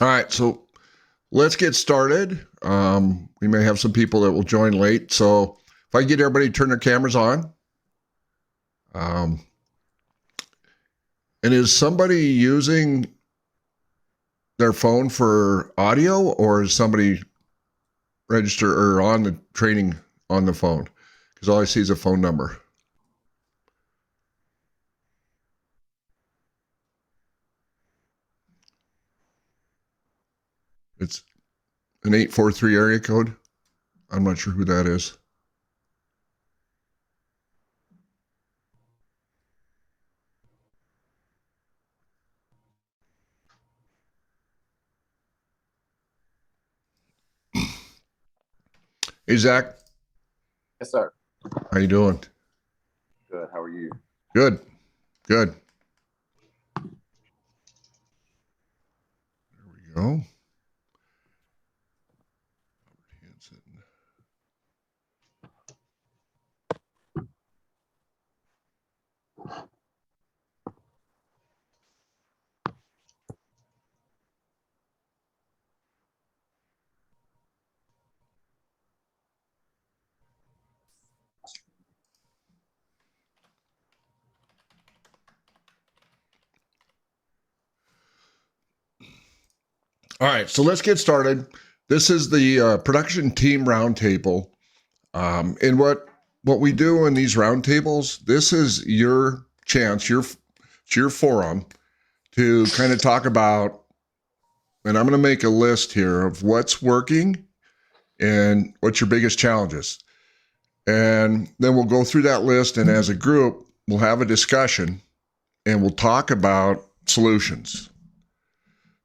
All right, so let's get started. We may have some people that will join late. So if I get everybody to turn their cameras on. Um, and is somebody using their phone for audio, or is somebody register or on the training on the phone? Because all I see is a phone number. It's an 843 area code. I'm not sure who that is. Hey, Zach. Yes, sir. How you doing? Good. How are you? Good. Good. There we go. All right, so let's get started. This is the Production Team Roundtable. And what we do in these roundtables, this is your chance, your forum to kind of talk about, and I'm going to make a list here of what's working and what's your biggest challenges. And then we'll go through that list, and as a group, we'll have a discussion and we'll talk about solutions.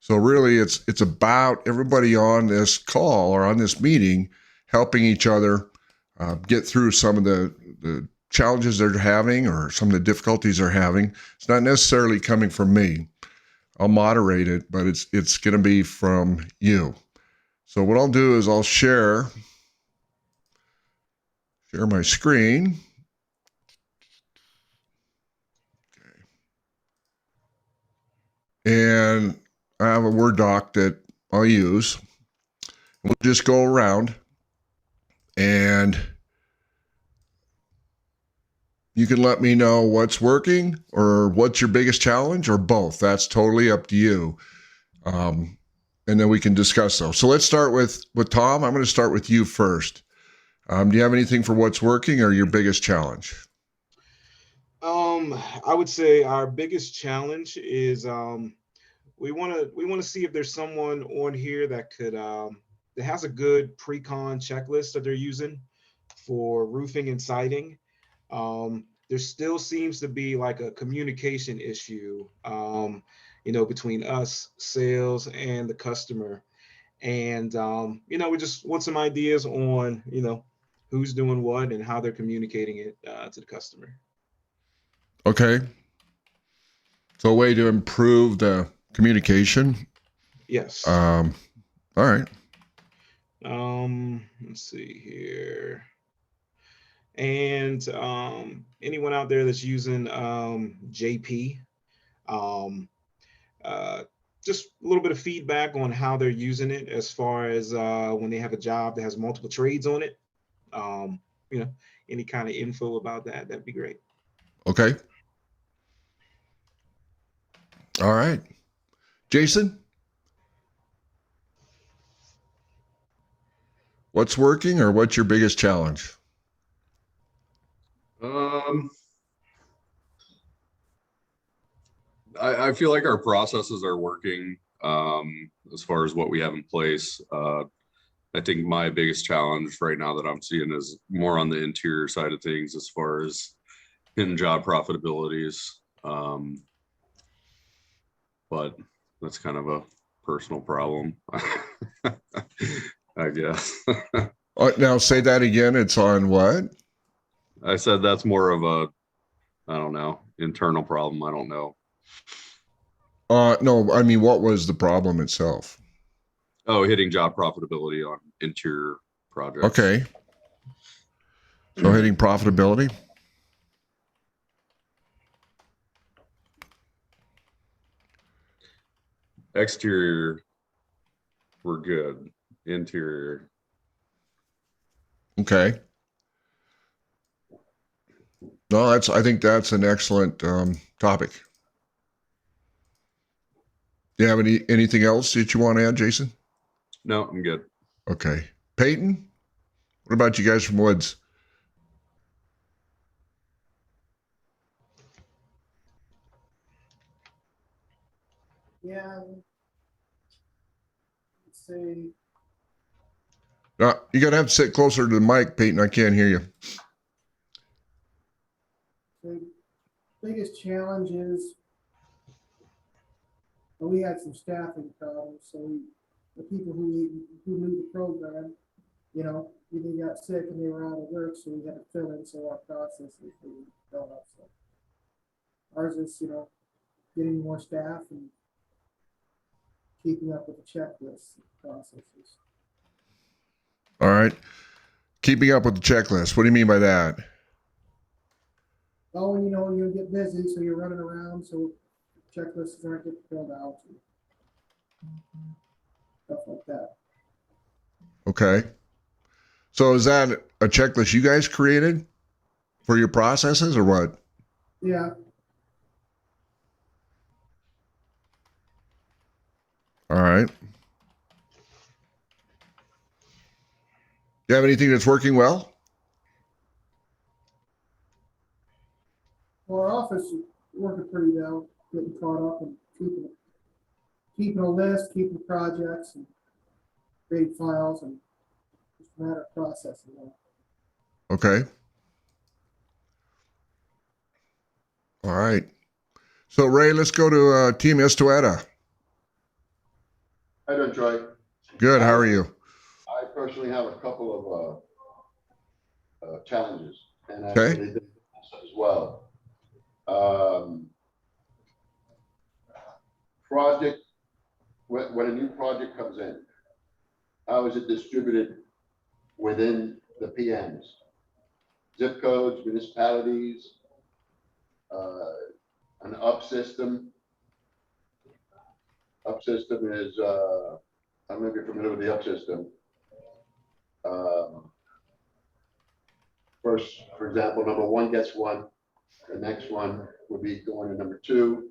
So really it's about everybody on this call or on this meeting helping each other get through some of the challenges they're having or some of the difficulties they're having. It's not necessarily coming from me. I'll moderate it, but it's going to be from you. So what I'll do is I'll share my screen. And I have a Word doc that I'll use. We'll just go around and you can let me know what's working or what's your biggest challenge or both. That's totally up to you. And then we can discuss those. So let's start with Tom. I'm going to start with you first. Do you have anything for what's working or your biggest challenge? I would say our biggest challenge is we want to see if there's someone on here that could that has a good pre-con checklist that they're using for roofing and siding. There still seems to be like a communication issue, between us, sales, and the customer. And we just want some ideas on who's doing what and how they're communicating it to the customer. Okay. So a way to improve the communication. Yes. All right. Let's see here. And anyone out there that's using JP, um, uh, just a little bit of feedback on how they're using it as far as when they have a job that has multiple trades on it. Um, you know, any kind of info about that, that'd be great. Okay. All right. Jason, what's working or what's your biggest challenge? I feel like our processes are working as far as what we have in place. I think my biggest challenge right now that I'm seeing is more on the interior side of things as far as in job profitabilities. But that's kind of a personal problem, I guess. Now say that again. It's on what? I said that's more of a, I don't know, internal problem. I don't know. No, I mean, what was the problem itself? Oh, hitting job profitability on interior projects. Okay. So hitting profitability. Exterior, we're good. Interior. Okay. No, I think that's an excellent topic. Do you have anything else that you want to add, Jason? No, I'm good. Okay. Peyton, what about you guys from Woods? Yeah, let's say You got to have to sit closer to the mic, Peyton. I can't hear you. the biggest challenge is well, we had some staffing problems. So the people who knew the program, you know, either got sick and they were out of work, so we had to fill in so our processes were built up. So ours is, you know, getting more staff and keeping up with the checklist processes. All right. Keeping up with the checklist. What do you mean by that? Oh, and you know, you get busy, so you're running around, so checklists aren't getting filled out. Stuff like that. Okay. So is that a checklist you guys created for your processes or what? Yeah, All right. You have anything that's working well? well, our office is working pretty well, getting caught up and keeping a list, keeping projects and creating files and just a matter of processing them. Okay. All right. So Ray, let's go to Team Estueta. How you doing, Troy? Good. How are you? I personally have a couple of challenges, and Okay. actually this as well. Project, when a new project comes in, how is it distributed within the PMs? Zip codes, municipalities, an up system. Up system is, I don't know if you're familiar with the up system. First, for example, number one gets one, the next one would be going to number two,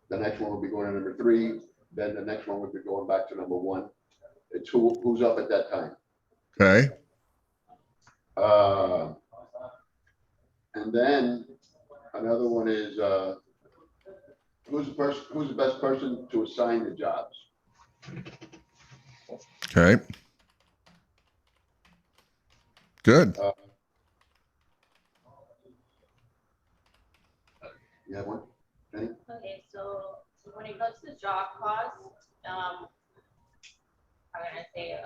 the next one would be going to number three, then the next one would be going back to number one. It's who's up at that time. Okay. And then another one is who's the best person to assign the jobs? Okay. Good. You have one? Jenny? Okay, so when it comes to job costs, how can I say,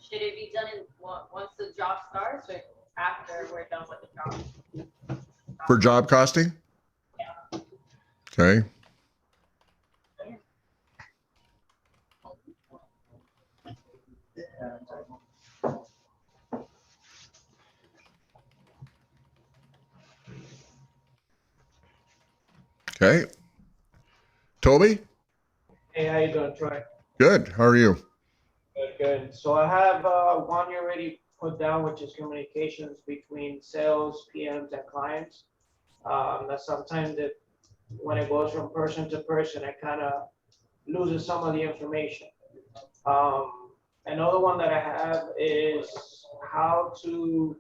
should it be done in once the job starts or after we're done with the job? For job costing? Yeah. Okay. Okay. Toby? Hey, how you doing, Troy? Good. How are you? Good, good. So I have one you already put down, which is communications between sales, PMs, and clients. That sometimes when it goes from person to person, it kind of loses some of the information. Another one that I have is how to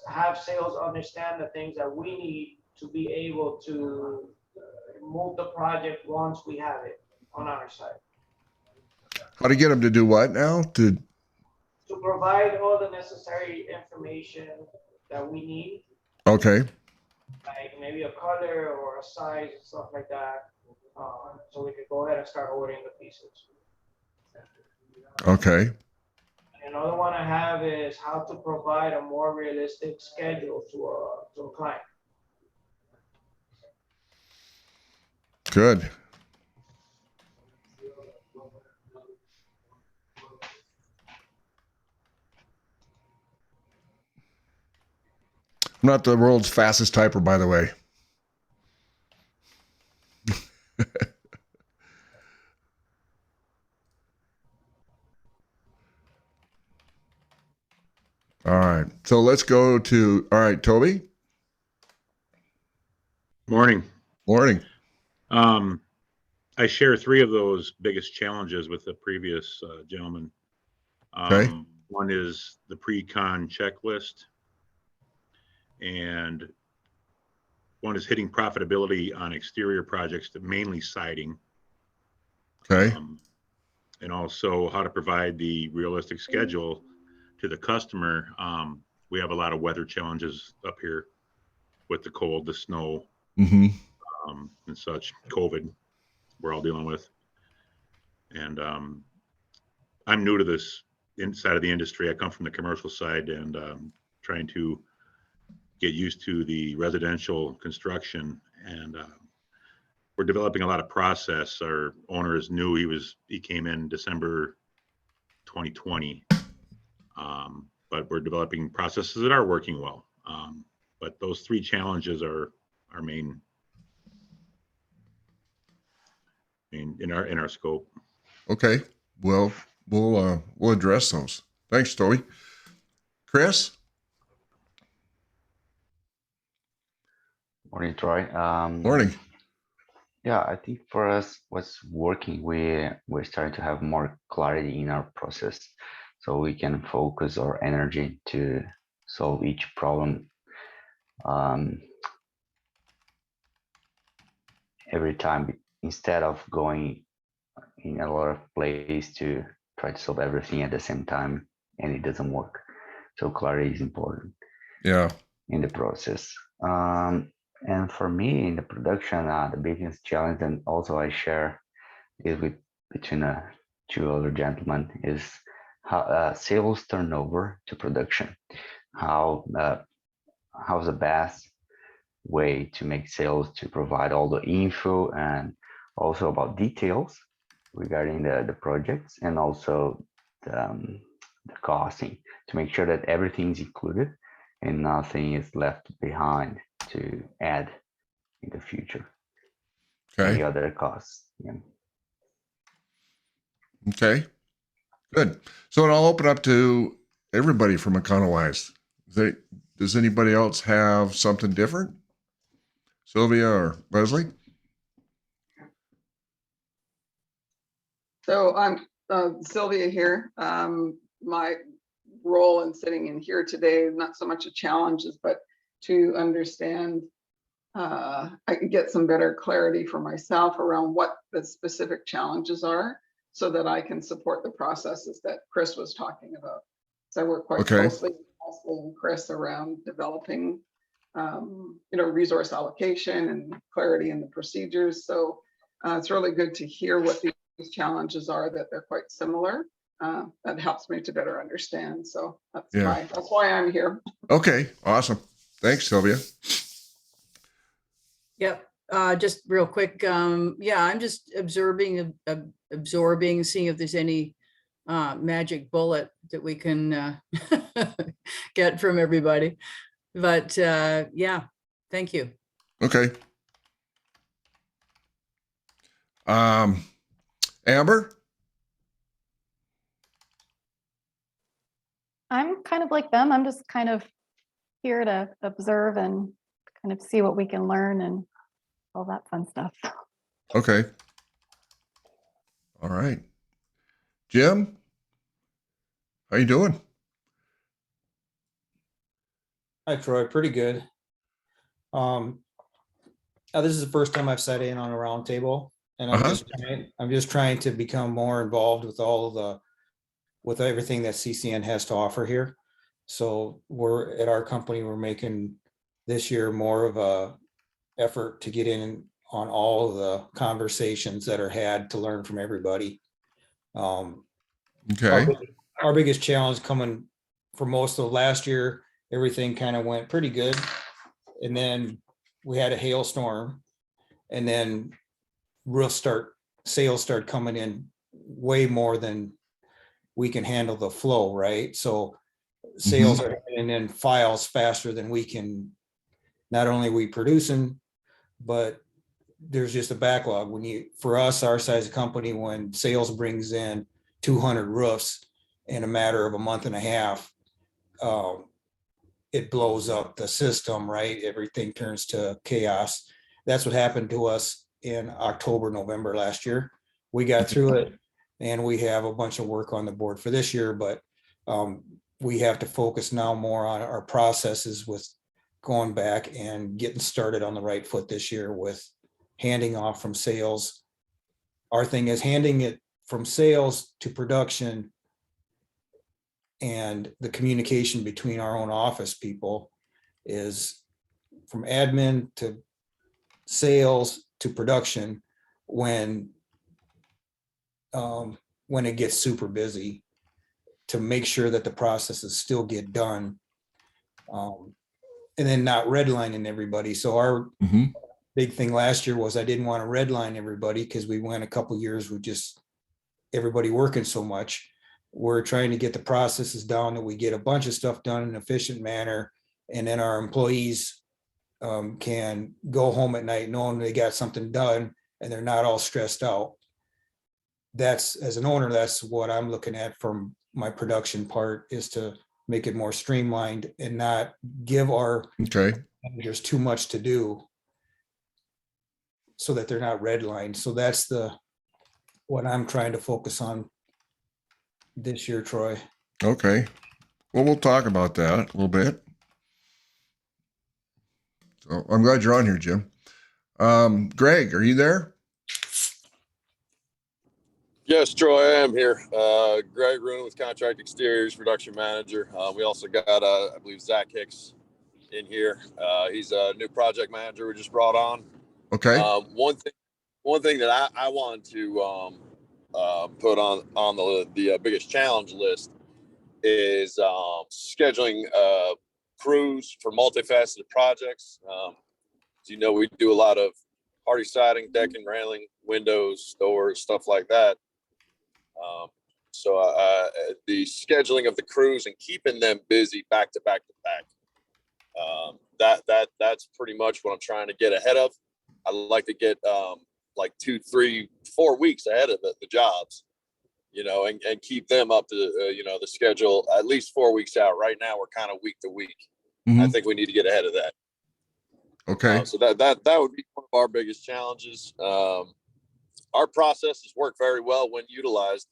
have sales understand the things that we need to be able to move the project once we have it on our side. How to get them to do what now? To Provide all the necessary information that we need, okay. like maybe a color or a size and stuff like that, so we could go ahead and start ordering the pieces. Okay. Another one I have is how to provide a more realistic schedule to a client. Good. I'm not the world's fastest typer, by the way. All right. So let's go to, all right, Toby. Morning. Morning. I share three of those biggest challenges with the previous gentleman. Okay. One is the pre-con checklist, and one is hitting profitability on exterior projects, mainly siding. Okay. And also how to provide the realistic schedule to the customer. We have a lot of weather challenges up here with the cold, the snow, Mm-hmm. and such. COVID, we're all dealing with. And I'm new to this inside of the industry. I come from the commercial side and trying to get used to the residential construction. And we're developing a lot of process. Our owner is new. He came in December 2020. But we're developing processes that are working well. But those three challenges are our main in our scope. Okay. Well, we'll address those. Thanks, Toby. Chris? Morning, Troy. Morning. Yeah, I think for us, what's working, we're starting to have more clarity in our process, so we can focus our energy to solve each problem every time, instead of going in a lot of places to try to solve everything at the same time, and it doesn't work. So clarity is important. Yeah. In the process. And for me in the production, the biggest challenge, and also I share is between two other gentlemen, is how sales turnover to production. How's the best way to make sales to provide all the info and also about details regarding the projects, and also the costing, to make sure that everything's included and nothing is left behind to add in the future. Okay. Any other costs? Yeah. Okay. Good. So I'll open up to everybody from Econowise. Does anybody else have something different? Sylvia or Leslie? So I'm Sylvia here. My role in sitting in here today is not so much a challenge, but to understand, I can get some better clarity for myself around what the specific challenges are, so that I can support the processes that Chris was talking about. So I work quite closely with Leslie and Chris around developing, resource allocation and clarity in the procedures. So it's really good to hear what these challenges are, that they're quite similar. That helps me to better understand. So that's why I'm here. Okay, awesome. Thanks, Sylvia. Yep. Just real quick. Yeah, I'm just absorbing, seeing if there's any magic bullet that we can get from everybody. But yeah, thank you. Okay. Amber? I'm kind of like them. I'm just kind of here to observe and kind of see what we can learn and all that fun stuff. Okay. All right. Jim? How you doing? Hi, Troy. Pretty good. This is the first time I've sat in on a roundtable, and I'm just trying to become more involved with everything that CCN has to offer here. So we're at our company, we're making this year more of a effort to get in on all of the conversations that are had to learn from everybody. Okay. Our biggest challenge coming for most of last year, everything kind of went pretty good. And then we had a hailstorm, and then sales start coming in way more than we can handle the flow, right? So sales are coming in files faster than we can, not only we producing, but there's just a backlog. For us, our size of company, when sales brings in 200 roofs in a matter of a month and a half, it blows up the system, right? Everything turns to chaos. That's what happened to us in October, November last year. We got through it and we have a bunch of work on the board for this year, but we have to focus now more on our processes with going back and getting started on the right foot this year with handing off from sales. Our thing is handing it from sales to production, and the communication between our own office people is from admin to sales to production when it gets super busy, to make sure that the processes still get done. And then not redlining everybody. So our big thing last year was I didn't want to redline everybody because we went a couple years with just everybody working so much. We're trying to get the processes down that we get a bunch of stuff done in an efficient manner. And then our employees can go home at night knowing they got something done and they're not all stressed out. That's, as an owner, that's what I'm looking at from my production part, is to make it more streamlined and not give our managers too much to do so that they're not redlined. So that's what I'm trying to focus on this year, Troy. Okay. Well, we'll talk about that a little bit. So I'm glad you're on here, Jim. Greg, are you there? Yes, Troy, I am here. Greg Roon with Contract Exteriors, production manager. We also got, I believe, Zach Hicks in here. He's a new project manager we just brought on. Okay. One thing that I wanted to put on the biggest challenge list is scheduling crews for multifaceted projects. As you know, we do a lot of hardy siding, decking, railing, windows, doors, stuff like that. So the scheduling of the crews and keeping them busy back to back to back. That's pretty much what I'm trying to get ahead of. I like to get like 2, 3, 4 weeks ahead of the jobs, and keep them up to the schedule at least 4 weeks out. Right now we're kind of week to week. I think we need to get ahead of that. Okay. So that would be one of our biggest challenges. Our processes work very well when utilized.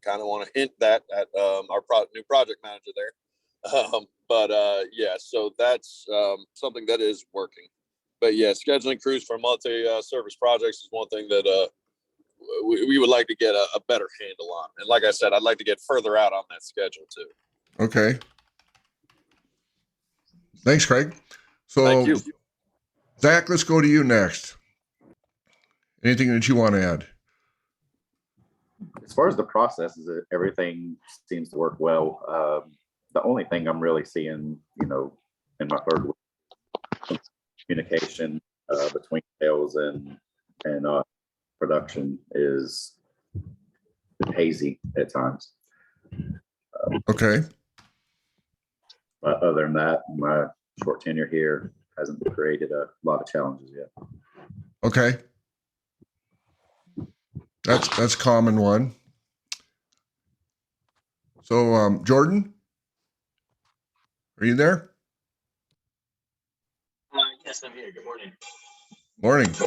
Kind of want to hint that at our new project manager there. Yeah, so that's something that is working. But yeah, scheduling crews for multi-service projects is one thing that we would like to get a better handle on. And like I said, I'd like to get further out on that schedule too. Okay. Thanks, Craig. So, thank you. Zach, let's go to you next. Anything that you want to add? As far as the processes, everything seems to work well. The only thing I'm really seeing, in my third week, communication between sales and production is hazy at times. Okay. But other than that, my short tenure here hasn't created a lot of challenges yet. Okay. That's a common one. So, Jordan, are you there? Yes, I'm here. Good morning. Morning. So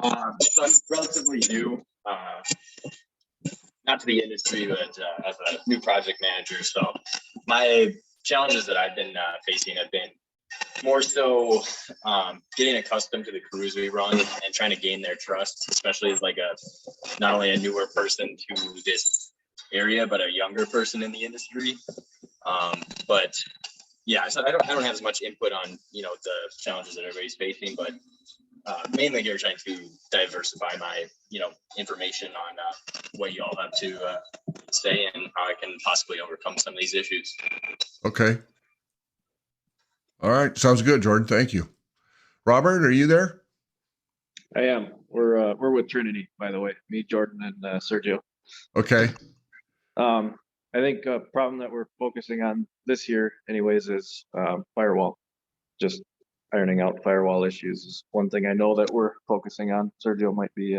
I'm relatively new, not to the industry, but as a new project manager. So my challenges that I've been facing have been more so getting accustomed to the crews we run and trying to gain their trust, especially as like not only a newer person to this area, but a younger person in the industry. But yeah, so I don't have as much input on the challenges that everybody's facing, but mainly here trying to diversify my information on what you all have to say and how I can possibly overcome some of these issues. Okay. All right. Sounds good, Jordan. Thank you. Robert, are you there? I am. We're with Trinity, by the way. Me, Jordan, and Sergio. Okay. I think a problem that we're focusing on this year, anyways, is firewall. Just ironing out firewall issues is one thing I know that we're focusing on. Sergio might be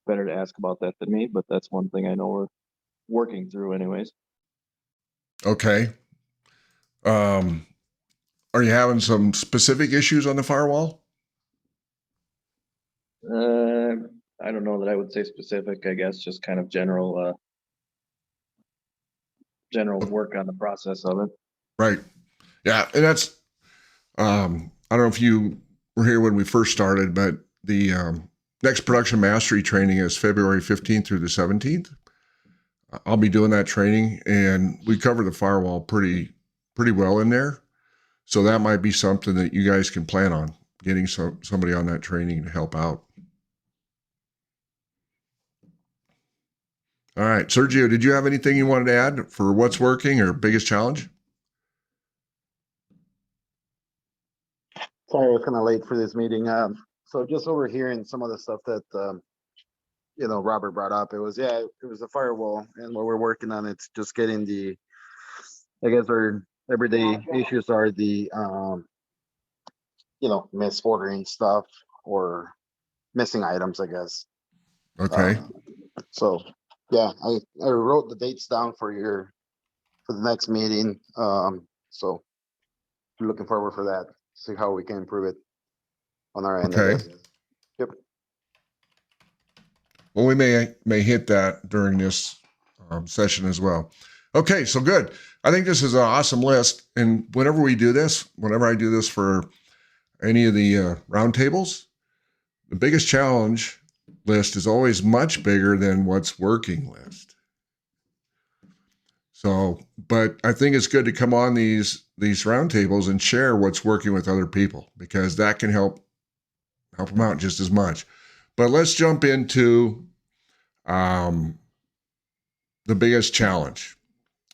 better to ask about that than me, but that's one thing I know we're working through, anyways. Okay. Are you having some specific issues on the firewall? I don't know that I would say specific, I guess, just kind of general work on the process of it. Right. Yeah. And that's, I don't know if you were here when we first started, but the next production mastery training is February 15th through the 17th. I'll be doing that training, and we cover the firewall pretty well in there. So that might be something that you guys can plan on getting somebody on that training to help out. All right, Sergio, did you have anything you wanted to add for what's working or biggest challenge? Sorry, I was kind of late for this meeting. So just overhearing some of the stuff that Robert brought up, it was the firewall, and what we're working on, it's just getting the, I guess our everyday issues are the misordering stuff or missing items, I guess. Okay. So yeah, I wrote the dates down for the next meeting. So I'm looking forward for that. See how we can improve it on our end. I Okay. guess. Yep. Well, we may hit that during this session as well. Okay, so good. I think this is an awesome list. And whenever I do this for any of the roundtables, the biggest challenge list is always much bigger than what's working list. So, but I think it's good to come on these roundtables and share what's working with other people, because that can help them out just as much. But let's jump into the biggest challenge.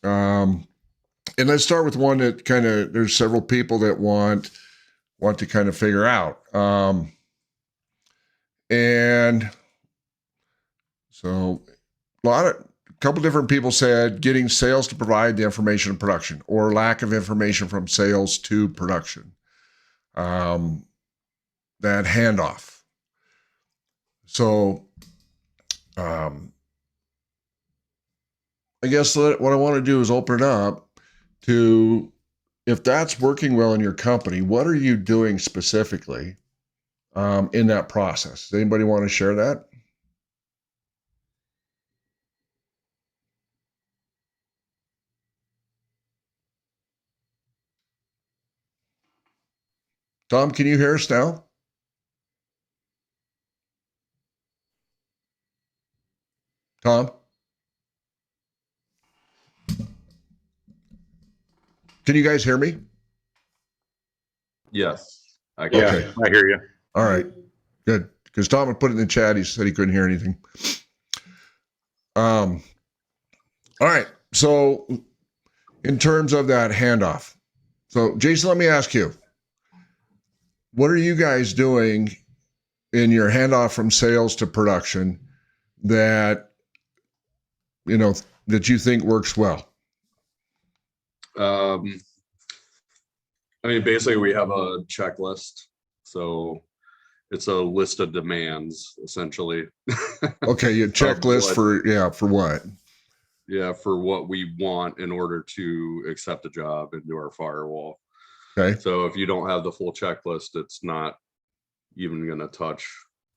And let's start with one that there's several people that want to kind of figure out. And so a couple different people said getting sales to provide the information in production, or lack of information from sales to production. That handoff. So I guess what I want to do is open it up to, if that's working well in your company, what are you doing specifically in that process? Does anybody want to share that? Tom, can you hear us now? Tom? Can you guys hear me? Yes. I Yeah, Okay. I hear you. All right. Good. Because Tom had put it in the chat. He said he couldn't hear anything. All right. So in terms of that handoff. So Jason, let me ask you, what are you guys doing in your handoff from sales to production that you think works well? I mean, basically we have a checklist. So it's a list of demands, essentially. Okay, a checklist for what? Yeah, for what we want in order to accept a job into our firewall. Okay. So if you don't have the full checklist, it's not even going to touch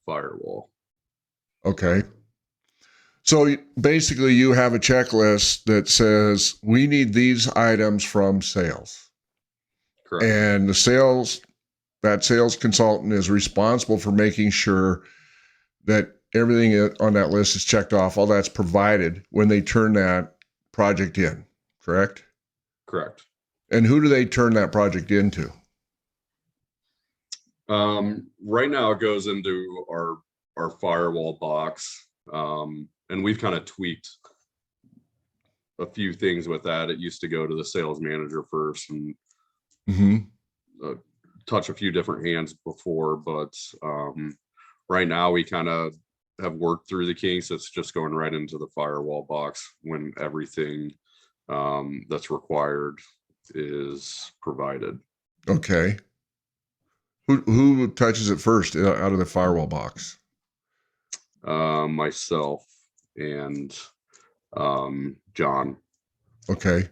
firewall. Okay. So basically you have a checklist that says we need these items from sales. Correct. And that sales consultant is responsible for making sure that everything on that list is checked off, all that's provided when they turn that project in, correct? Correct. And who do they turn that project into? Right now it goes into our firewall box. And we've kind of tweaked a few things with that. It used to go to the sales manager first and touch a few different hands before, but right now we kind of have worked through the kinks. It's just going right into the firewall box when everything that's required is provided. Okay. Who touches it first out of the firewall box? Myself and John. Okay.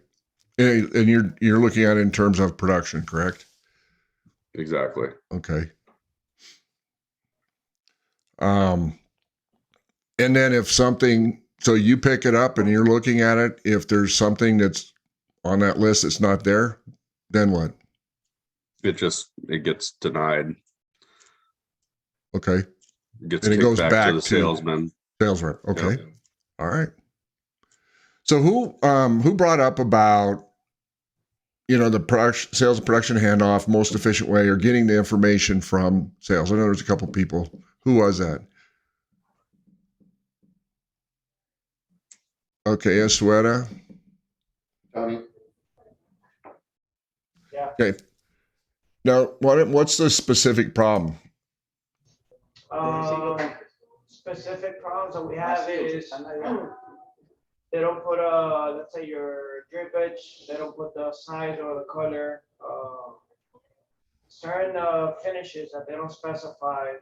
And you're looking at it in terms of production, correct? Exactly. Okay. And then if something, so you pick it up and you're looking at it, if there's something that's on that list that's not there, then what? It gets denied. Okay. It gets And it kicked goes back back to the salesman. Sales rep. Okay. Yep. All right. So who brought up about, the production, sales and production handoff, most efficient way, or getting the information from sales? I know there's a couple people. Who was that? Okay, Esueta. Tony? Yeah. Okay. Now, what's the specific problem? Specific problems that we have is they don't put let's say your drippage, they don't put the size or the color, certain finishes that they don't specify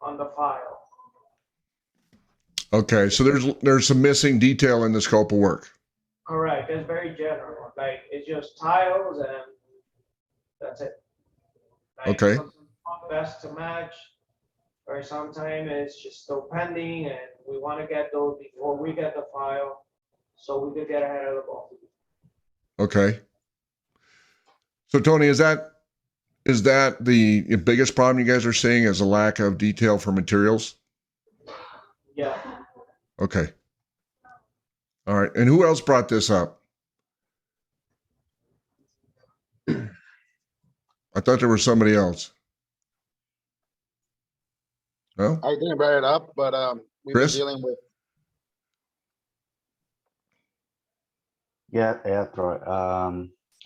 on the file. Okay, so there's some missing detail in the scope of work. Correct, it's very general, like it's just tiles and that's it. Like, Okay. something best to match, or sometimes it's just still pending and we want to get those before we get the file, so we could get ahead of the ball. Okay. So Tony, is that the biggest problem you guys are seeing, is a lack of detail for materials? Yeah. Okay. All right. And who else brought this up? I thought there was somebody else. No? I didn't bring it up, but we've been Chris? dealing with. Yeah, Troy.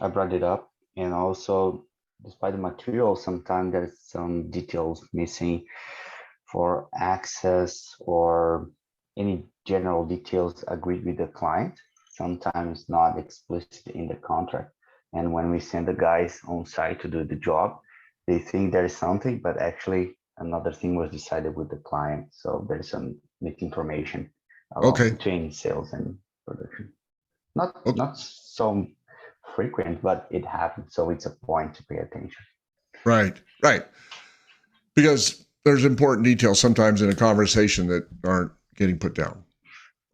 I brought it up, and also, despite the material, sometimes there's some details missing for access or any general details agreed with the client. Sometimes not explicit in the contract. And when we send the guys on site to do the job, they think there is something, but actually another thing was decided with the client. So there's some misinformation Okay. between sales and production. Not Okay. not so frequent, but it happens. So it's a point to pay attention. Right. Because there's important details sometimes in a conversation that aren't getting put down.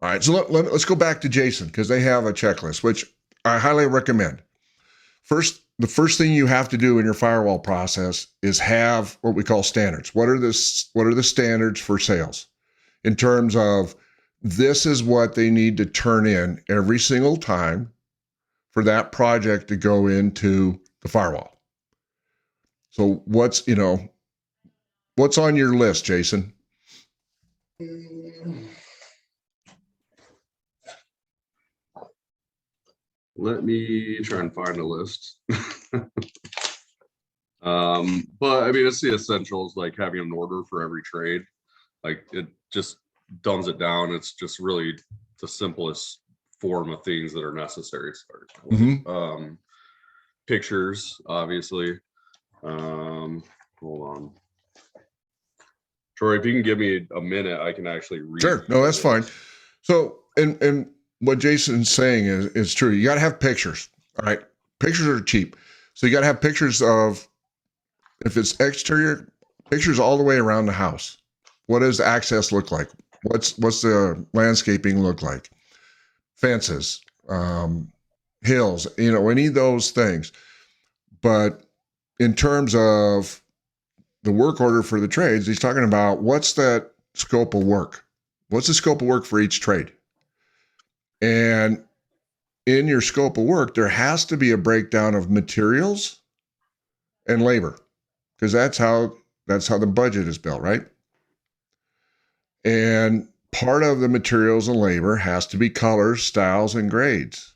All right. So let's go back to Jason, because they have a checklist, which I highly recommend. The first thing you have to do in your firewall process is have what we call standards. What are the standards for sales in terms of this is what they need to turn in every single time for that project to go into the firewall? So what's on your list, Jason? Let me try and find a list. But I mean, it's the essentials, like having an order for every trade. Like it just dumbs it down. It's just really the simplest form of things that are necessary. Mm-hmm. Pictures, obviously. Hold on. Troy, if you can give me a minute, I can actually read. Sure. No, that's fine. So, and what Jason's saying is true. You got to have pictures. All right. Pictures are cheap. So you got to have pictures of, if it's exterior, pictures all the way around the house. What does access look like? What's the landscaping look like? Fences, hills, any of those things. But in terms of the work order for the trades, he's talking about what's that scope of work? What's the scope of work for each trade? And in your scope of work, there has to be a breakdown of materials and labor, because that's how the budget is built, right? And part of the materials and labor has to be colors, styles, and grades.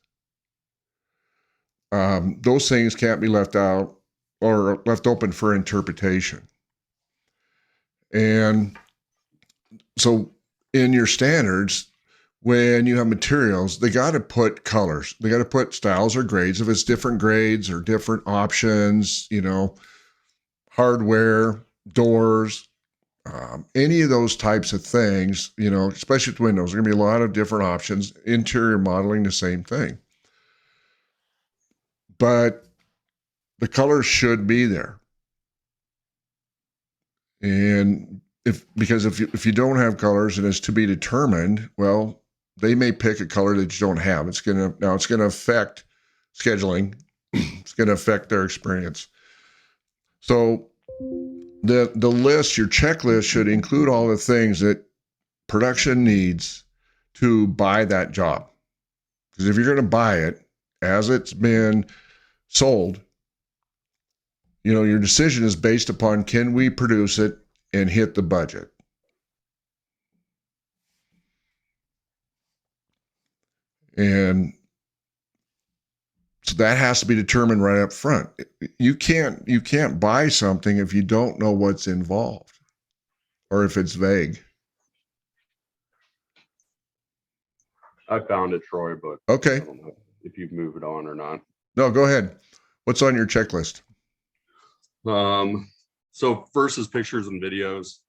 Those things can't be left out or left open for interpretation. And so in your standards, when you have materials, they got to put colors, they got to put styles or grades. If it's different grades or different options, hardware, doors, any of those types of things, especially with windows, there are going to be a lot of different options. Interior modeling, the same thing. but the colors should be there. And because if you don't have colors and it's to be determined, well, they may pick a color that you don't have. It's going to affect scheduling. It's going to affect their experience. So the list, your checklist should include all the things that production needs to buy that job. Because if you're going to buy it as it's been sold, your decision is based upon, can we produce it and hit the budget? And so that has to be determined right up front. You can't buy something if you don't know what's involved or if it's vague. I found it, Troy, but Okay. I don't know if you've moved it on or not. No, go ahead. What's on your checklist? So first is pictures and videos.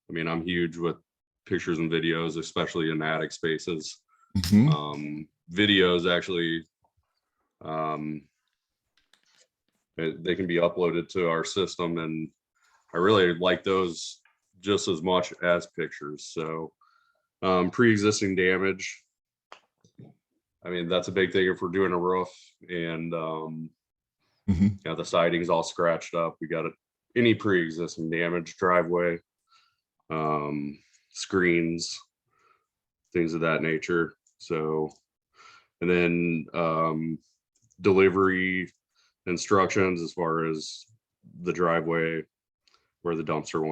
I mean, I'm huge with pictures and videos, especially in attic spaces. Mm-hmm. Videos actually, they can be uploaded to our system, and I really like those just as much as pictures. So pre-existing damage, I mean, that's a big thing if we're doing a roof and the siding's all scratched up. We got any pre-existing damage, driveway, screens, things of that nature. So, and then delivery instructions as far as the driveway, where the dumpster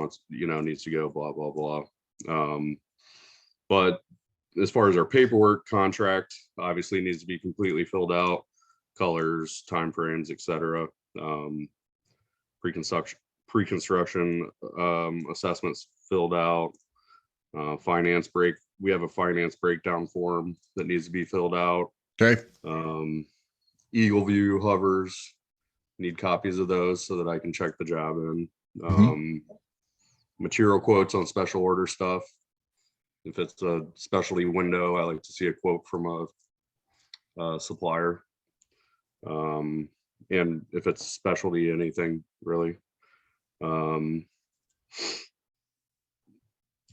needs to go, blah, blah, blah. But as far as our paperwork, contract obviously needs to be completely filled out, colors, timeframes, etc. Pre-construction assessments filled out. We have a finance breakdown form that needs to be filled out. Okay. Eagle View hovers, need copies of those so that I can check the job in. Material quotes on special order stuff. If it's a specialty window, I like to see a quote from a supplier. And if it's specialty, anything really.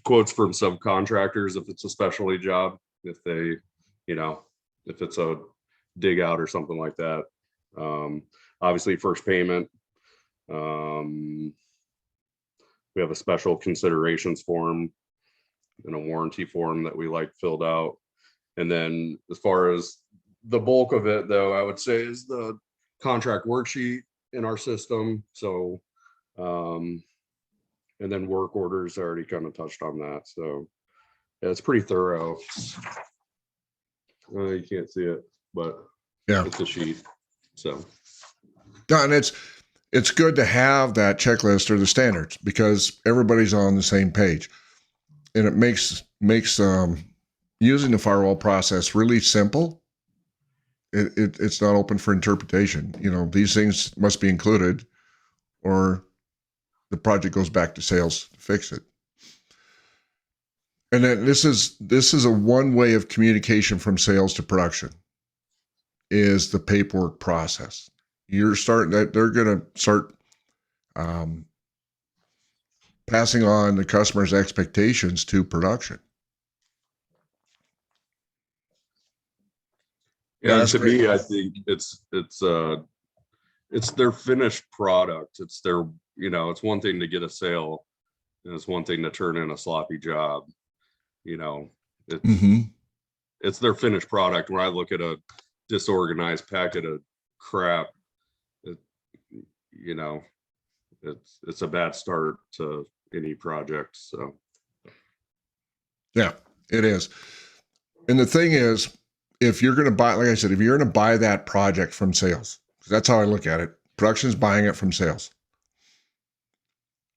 Quotes from subcontractors if it's a specialty job, if they, if it's a dig out or something like that. Obviously first payment. We have a special considerations form and a warranty form that we like filled out. And then as far as the bulk of it though, I would say is the contract worksheet in our system. So, and then work orders, I already kind of touched on that. So yeah, it's pretty thorough. You can't see it, but yeah, it's a sheet. So. And it's good to have that checklist or the standards because everybody's on the same page, and it makes using the firewall process really simple. It's not open for interpretation. These things must be included, or the project goes back to sales to fix it. And then this is a one way of communication from sales to production is the paperwork process. They're going to start passing on the customer's expectations to production. Yeah, to me, I think it's their finished product. It's their, it's one thing to get a sale, and it's one thing to turn in a sloppy job. It's their finished product. When I look at a disorganized packet of crap, it's a bad start to any project. So yeah, it is. And the thing is, if you're going to buy, like I said, if you're going to buy that project from sales, that's how I look at it. Production's buying it from sales.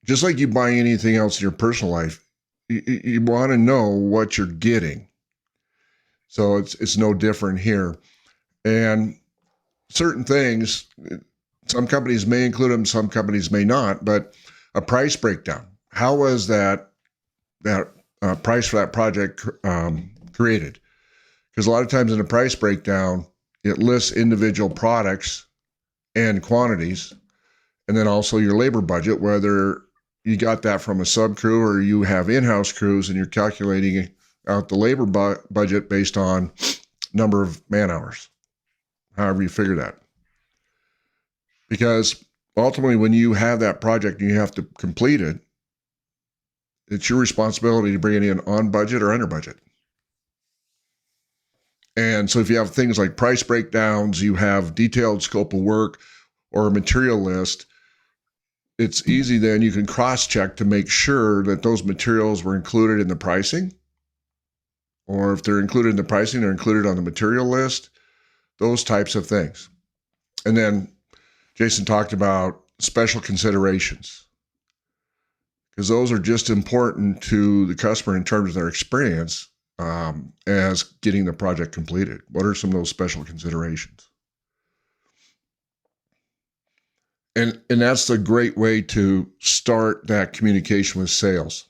Just like you buy anything else in your personal life, you want to know what you're getting. So it's no different here. And certain things, some companies may include them, some companies may not, but a price breakdown. How was that price for that project created? Because a lot of times in a price breakdown, it lists individual products and quantities, and then also your labor budget, whether you got that from a sub crew or you have in-house crews and you're calculating out the labor budget based on number of man hours, however you figure that. Because ultimately, when you have that project and you have to complete it, it's your responsibility to bring it in on budget or under budget. And so if you have things like price breakdowns, you have detailed scope of work or a material list, it's easy then you can cross-check to make sure that those materials were included in the pricing. Or if they're included in the pricing, they're included on the material list, those types of things. And then Jason talked about special considerations, because those are just important to the customer in terms of their experience as getting the project completed. What are some of those special considerations? And that's a great way to start that communication with sales.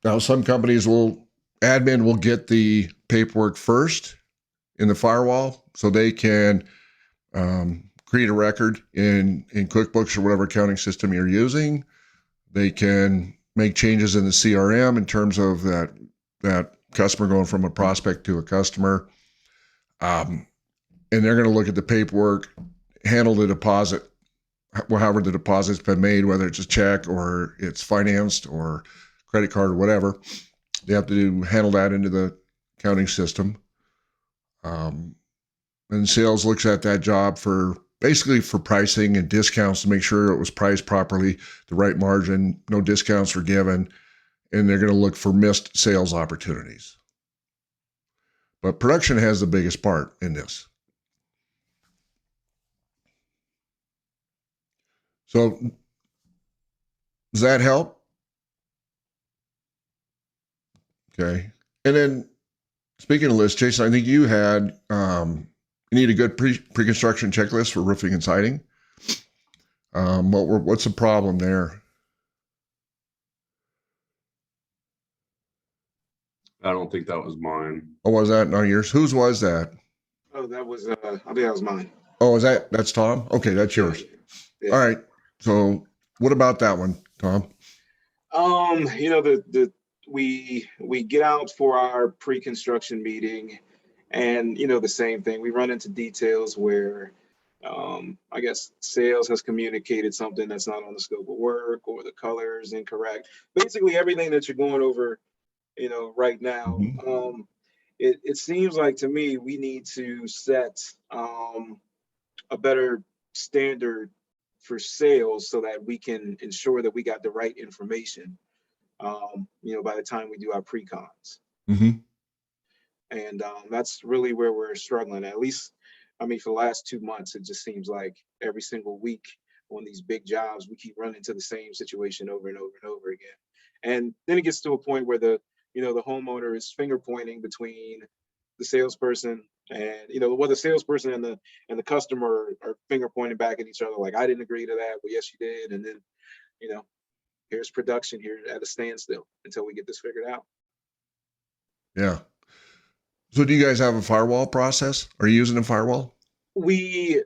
Now, some companies admin will get the paperwork first in the firewall so they can create a record in QuickBooks or whatever accounting system you're using. They can make changes in the CRM in terms of that customer going from a prospect to a customer. And they're going to look at the paperwork, handle the deposit, however the deposit's been made, whether it's a check or it's financed or credit card or whatever. They have to handle that into the accounting system. And sales looks at that job basically for pricing and discounts to make sure it was priced properly, the right margin, no discounts were given, and they're going to look for missed sales opportunities. But production has the biggest part in this. So does that help? Okay. And then speaking of lists, Jason, I think you had, you need a good pre-construction checklist for roofing and siding. What's the problem there? I don't think that was mine. Oh, was that not yours? Whose was that? Oh, that was, I think that was mine. Oh, that's Tom? Okay, that's yours. Yeah. All right. So what about that one, Tom? We get out for our pre-construction meeting, and the same thing. We run into details where I guess sales has communicated something that's not on the scope of work, or the color is incorrect. Basically everything that you're going over, right now. It seems like to me we need to set a better standard for sales so that we can ensure that we got the right information, by the time we do our pre-cons. And that's really where we're struggling. At least, for the last 2 months, it just seems like every single week on these big jobs, we keep running into the same situation over and over and over again. And then it gets to a point where the homeowner is finger pointing between the salesperson and, the salesperson and the customer are finger pointing back at each other. Like, I didn't agree to that. Well, yes, you did. And then, here's production here at a standstill until we get this figured out. Yeah. So do you guys have a firewall process? Are you using a firewall? We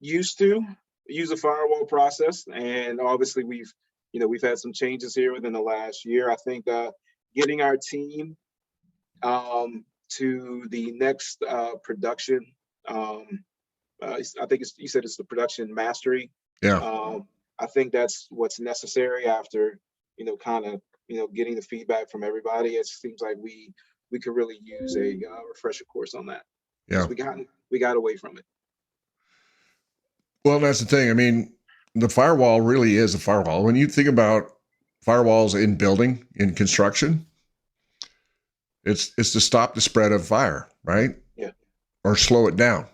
used to use a firewall process, and obviously we've had some changes here within the last year. I think getting our team to the next production, I think you said it's the production mastery. Yeah. I think that's what's necessary after getting the feedback from everybody. It seems like we could really use a refresher course on that. Yeah. We got away from it. Well, that's the thing. The firewall really is a firewall. When you think about firewalls in construction, it's to stop the spread of fire, right? Yeah. Or slow it down.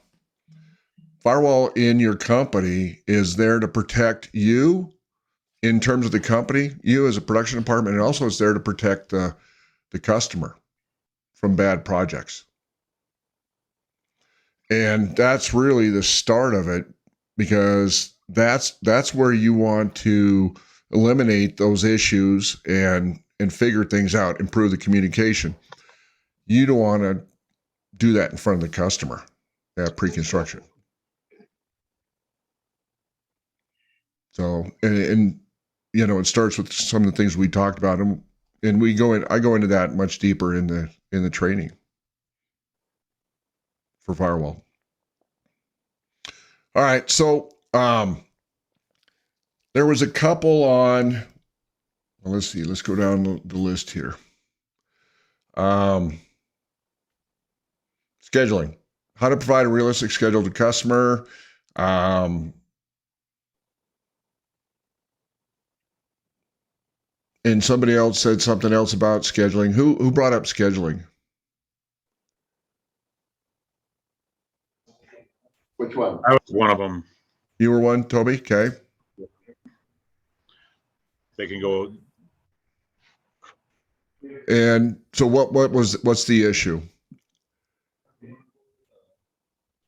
Firewall in your company is there to protect you in terms of the company, you as a production department, and also it's there to protect the customer from bad projects. And that's really the start of it, because that's where you want to eliminate those issues and figure things out, improve the communication. You don't want to do that in front of the customer. Yeah, pre-construction. So, and you know, it starts with some of the things we talked about, and I go into that much deeper in the training for firewall. All right, so there was a couple on. Well, let's see. Let's go down the list here. Scheduling. How to provide a realistic schedule to customer. And somebody else said something else about scheduling. Who brought up scheduling? Which one? I was one of them. You were one, Toby? Okay. They can go. And so what's the issue?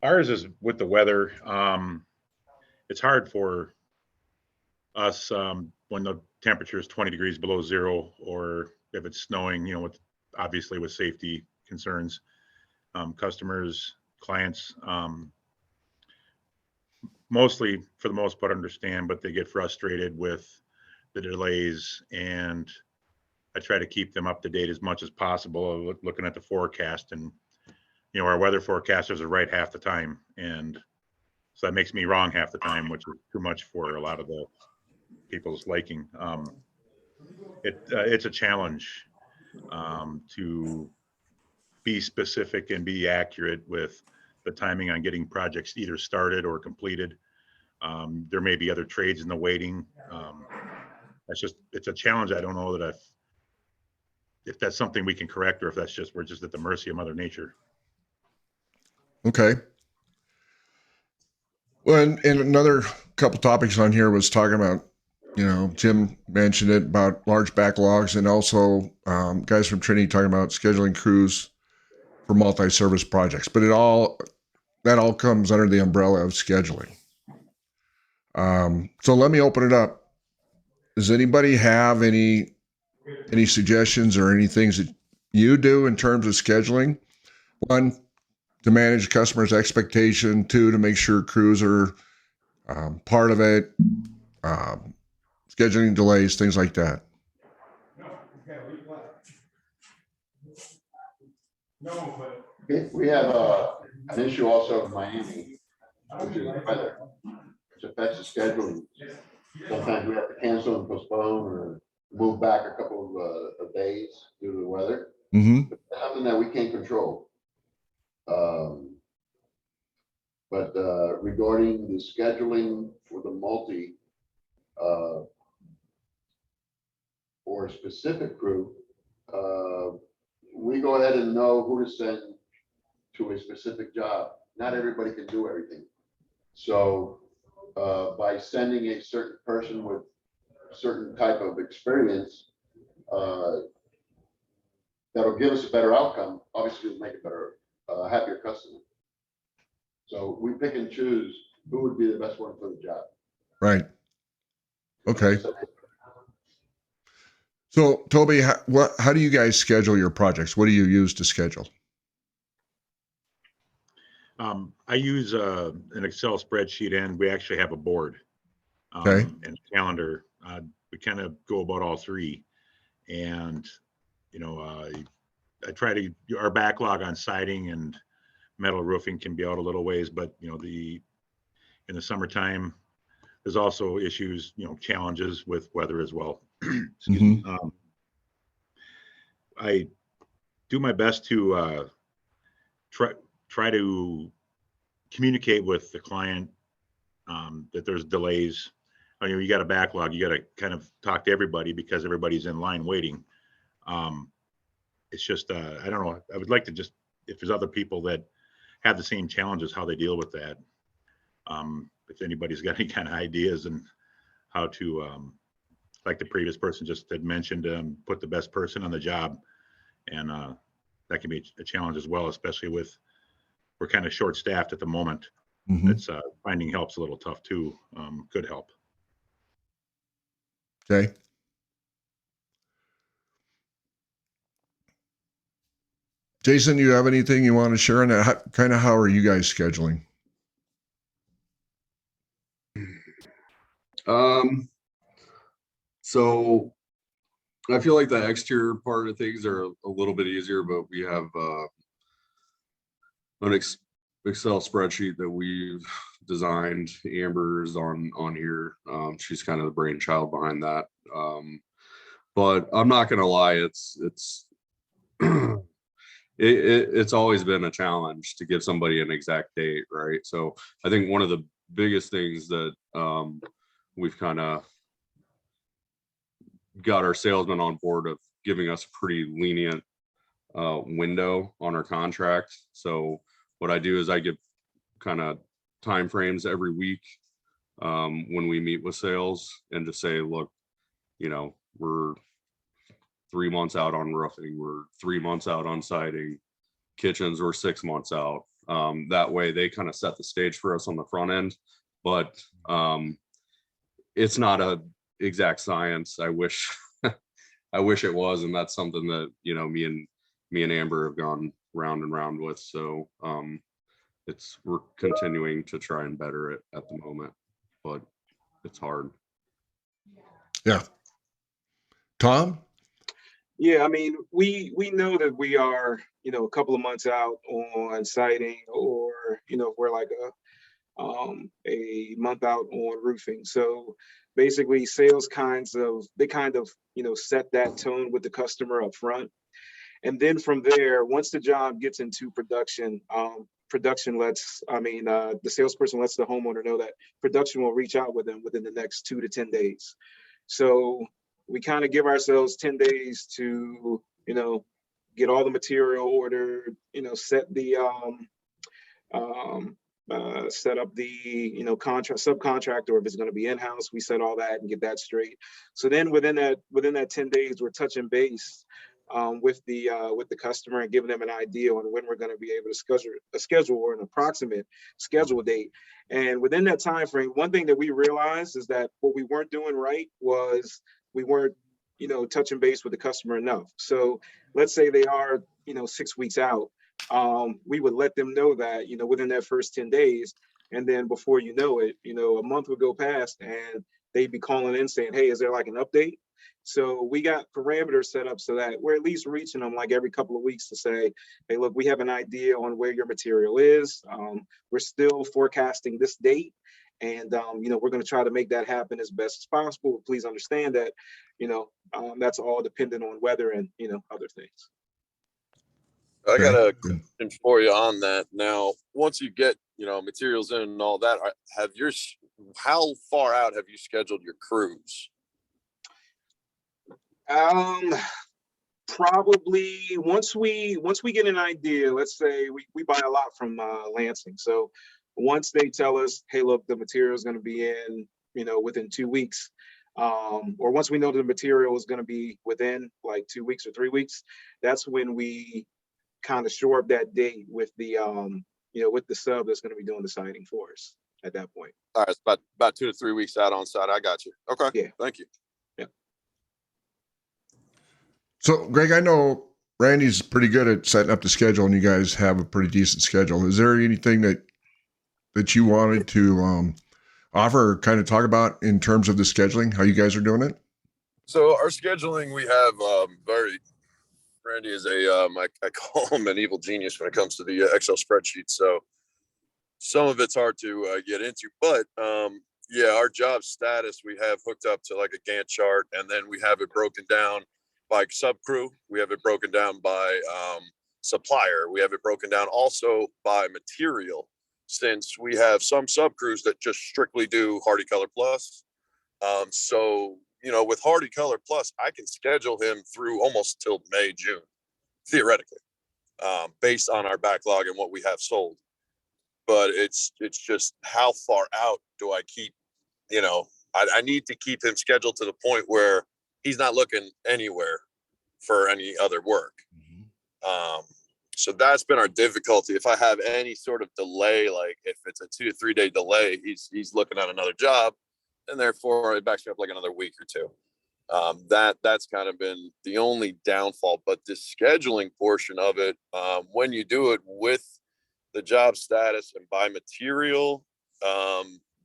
Ours is with the weather. It's hard for us when the temperature is 20 degrees below zero, or if it's snowing, you know, obviously with safety concerns. Customers, clients, mostly for the most part understand, but they get frustrated with the delays, and I try to keep them up to date as much as possible, looking at the forecast. And you know, our weather forecasters are right half the time, and so that makes me wrong half the time, which is too much for a lot of the people's liking. It's a challenge to be specific and be accurate with the timing on getting projects either started or completed. There may be other trades in the waiting. It's a challenge. I don't know that if that's something we can correct, or if we're just at the mercy of Mother Nature. Okay. Well, and another couple topics on here was talking about, you know, Jim mentioned it about large backlogs, and also guys from Trinity talking about scheduling crews for multi-service projects. But that all comes under the umbrella of scheduling. So let me open it up. Does anybody have any suggestions or any things that you do in terms of scheduling? One, to manage customers' expectation. Two, to make sure crews are part of it. Scheduling delays, things like that. We have an issue also in Miami, which is weather, which affects the scheduling. Sometimes we have to cancel and postpone or move back a couple of days due to the weather. Mm-hmm. It's something that we can't control. But regarding the scheduling for the multi or specific crew, we go ahead and know who to send to a specific job. Not everybody can do everything. So by sending a certain person with a certain type of experience, that'll give us a better outcome. Obviously, it'll make a better, happier customer. So we pick and choose who would be the best one for the job. Right. Okay. So, Toby, how do you guys schedule your projects? What do you use to schedule? I use an Excel spreadsheet, and we actually have a board Okay. and calendar. We kind of go about all three, and you know, I try to. Our backlog on siding and metal roofing can be out a little ways, but you know, in the summertime, there's also issues, you know, challenges with weather as well. Excuse me. I do my best to try to communicate with the client that there's delays. I mean, you got a backlog, you got to kind of talk to everybody because everybody's in line waiting. It's just, I don't know. I would like to just, if there's other people that have the same challenges, how they deal with that. If anybody's got any kind of ideas and how to, like the previous person just had mentioned, put the best person on the job. And that can be a challenge as well, especially we're kind of short staffed at the moment. Mm-hmm. It's finding help's a little tough too. Good help. Okay. Jason, you have anything you want to share on that? Kind of how are you guys scheduling? So I feel like the exterior part of things are a little bit easier, but we have an Excel spreadsheet that we've designed. Amber's on here. She's kind of the brainchild behind that. But I'm not gonna lie, it's it's always been a challenge to give somebody an exact date, right? So I think one of the biggest things that we've kind of got our salesmen on board of giving us a pretty lenient window on our contract. So what I do is I give kind of time frames every week when we meet with sales, and to say, look, you know, we're 3 months out on roofing, we're 3 months out on siding, kitchens, we're 6 months out. That way they kind of set the stage for us on the front end, but it's not a exact science. I wish I wish it was, and that's something that, you know, me and Amber have gone round and round with. So we're continuing to try and better it at the moment, but it's hard. Yeah. Tom? Yeah, I mean, we know that we are, you know, a couple of months out on siding, or, you know, we're like a month out on roofing. So basically sales kind of, you know, set that tone with the customer up front. And then from there, once the job gets into production, production the salesperson lets the homeowner know that production will reach out with them within the next 2 to 10 days. So we kind of give ourselves 10 days to, you know, get all the material ordered, you know, set up the, you know, subcontractor, if it's going to be in-house, we set all that and get that straight. So then within that 10 days, we're touching base with the customer and giving them an idea on when we're going to be able to schedule or an approximate schedule date. And within that time frame, one thing that we realized is that what we weren't doing right was we weren't, you know, touching base with the customer enough. So let's say they are, you know, 6 weeks out. We would let them know that, you know, within that first 10 days. And then before you know it, you know, a month would go past and they'd be calling in saying, hey, is there like an update? So we got parameters set up so that we're at least reaching them like every couple of weeks to say, hey, look, we have an idea on where your material is. We're still forecasting this date. And, you know, we're going to try to make that happen as best as possible. Please understand that, you know, that's all dependent on weather and, you know, other things. I got a question for you on that. Now, once you get, you know, materials in and all that, how far out have you scheduled your crews? Probably once we get an idea, let's say we buy a lot from Lansing. So once they tell us, hey, look, the material is going to be in, you know, within 2 weeks, or once we know the material is going to be within like 2 weeks or 3 weeks, that's when we kind of shore up that date with the, you know, with the sub that's going to be doing the siding for us at that point. All right, it's about 2 to 3 weeks out on site. I got you. Okay. Yeah. Thank you. Yeah. So, Greg, I know Randy's pretty good at setting up the schedule, and you guys have a pretty decent schedule. Is there anything that you wanted to offer or kind of talk about in terms of the scheduling, how you guys are doing it? So our scheduling, we have Randy is I call him an evil genius when it comes to the Excel spreadsheet. So some of it's hard to get into, but yeah, our job status, we have hooked up to like a Gantt chart, and then we have it broken down by sub crew. We have it broken down by supplier. We have it broken down also by material, since we have some sub crews that just strictly do Hardy Color Plus. So, you know, with Hardy Color Plus, I can schedule him through almost till May, June, theoretically, based on our backlog and what we have sold. But it's just how far out do I keep, you know, I need to keep him scheduled to the point where he's not looking anywhere for any other work. So that's been our difficulty. If I have any sort of delay, like if it's a 2 to 3 day delay, he's looking at another job, and therefore it backs me up like another week or two. That's kind of been the only downfall. But the scheduling portion of it, when you do it with the job status and by material,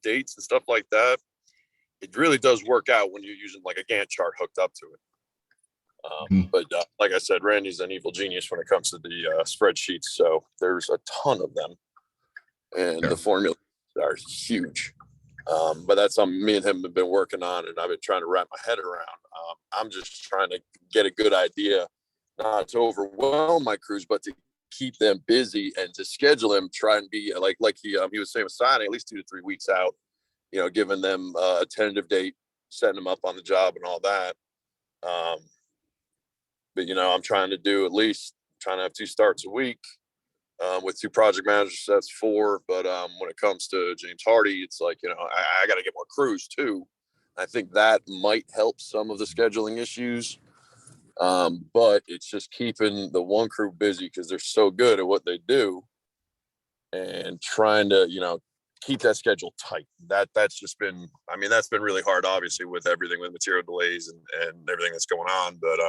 dates and stuff like that, it really does work out when you're using like a Gantt chart hooked up to it. But like I said, Randy's an evil genius when it comes to the spreadsheets. So there's a ton of them, and the formulas are huge. But that's something me and him have been working on, and I've been trying to wrap my head around. I'm just trying to get a good idea, not to overwhelm my crews, but to keep them busy and to schedule them, try and be like he was saying with signing at least 2 to 3 weeks out, you know, giving them a tentative date, setting them up on the job and all that. But, you know, I'm trying to do at least trying to have 2 starts a week with 2 project managers. That's 4. But when it comes to James Hardy, it's like, you know, I got to get more crews too. I think that might help some of the scheduling issues. But it's just keeping the one crew busy because they're so good at what they do, and trying to, you know, keep that schedule tight. That's just been, I mean, that's been really hard, obviously, with everything with material delays and everything that's going on. But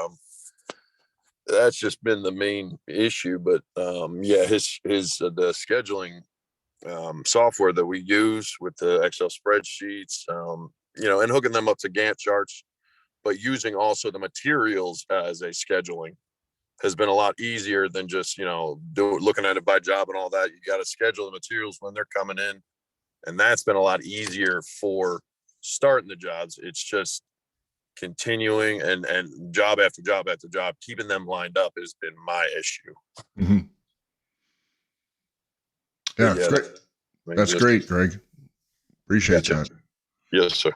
that's just been the main issue. But yeah, the scheduling software that we use with the Excel spreadsheets, you know, and hooking them up to Gantt charts, but using also the materials as a scheduling has been a lot easier than just, you know, looking at it by job and all that. You got to schedule the materials when they're coming in. And that's been a lot easier for starting the jobs. It's just continuing and job after job after job, keeping them lined up has been my issue. Mm-hmm. Yeah, yeah, great. That's great, Greg. Appreciate that. Yes, sir.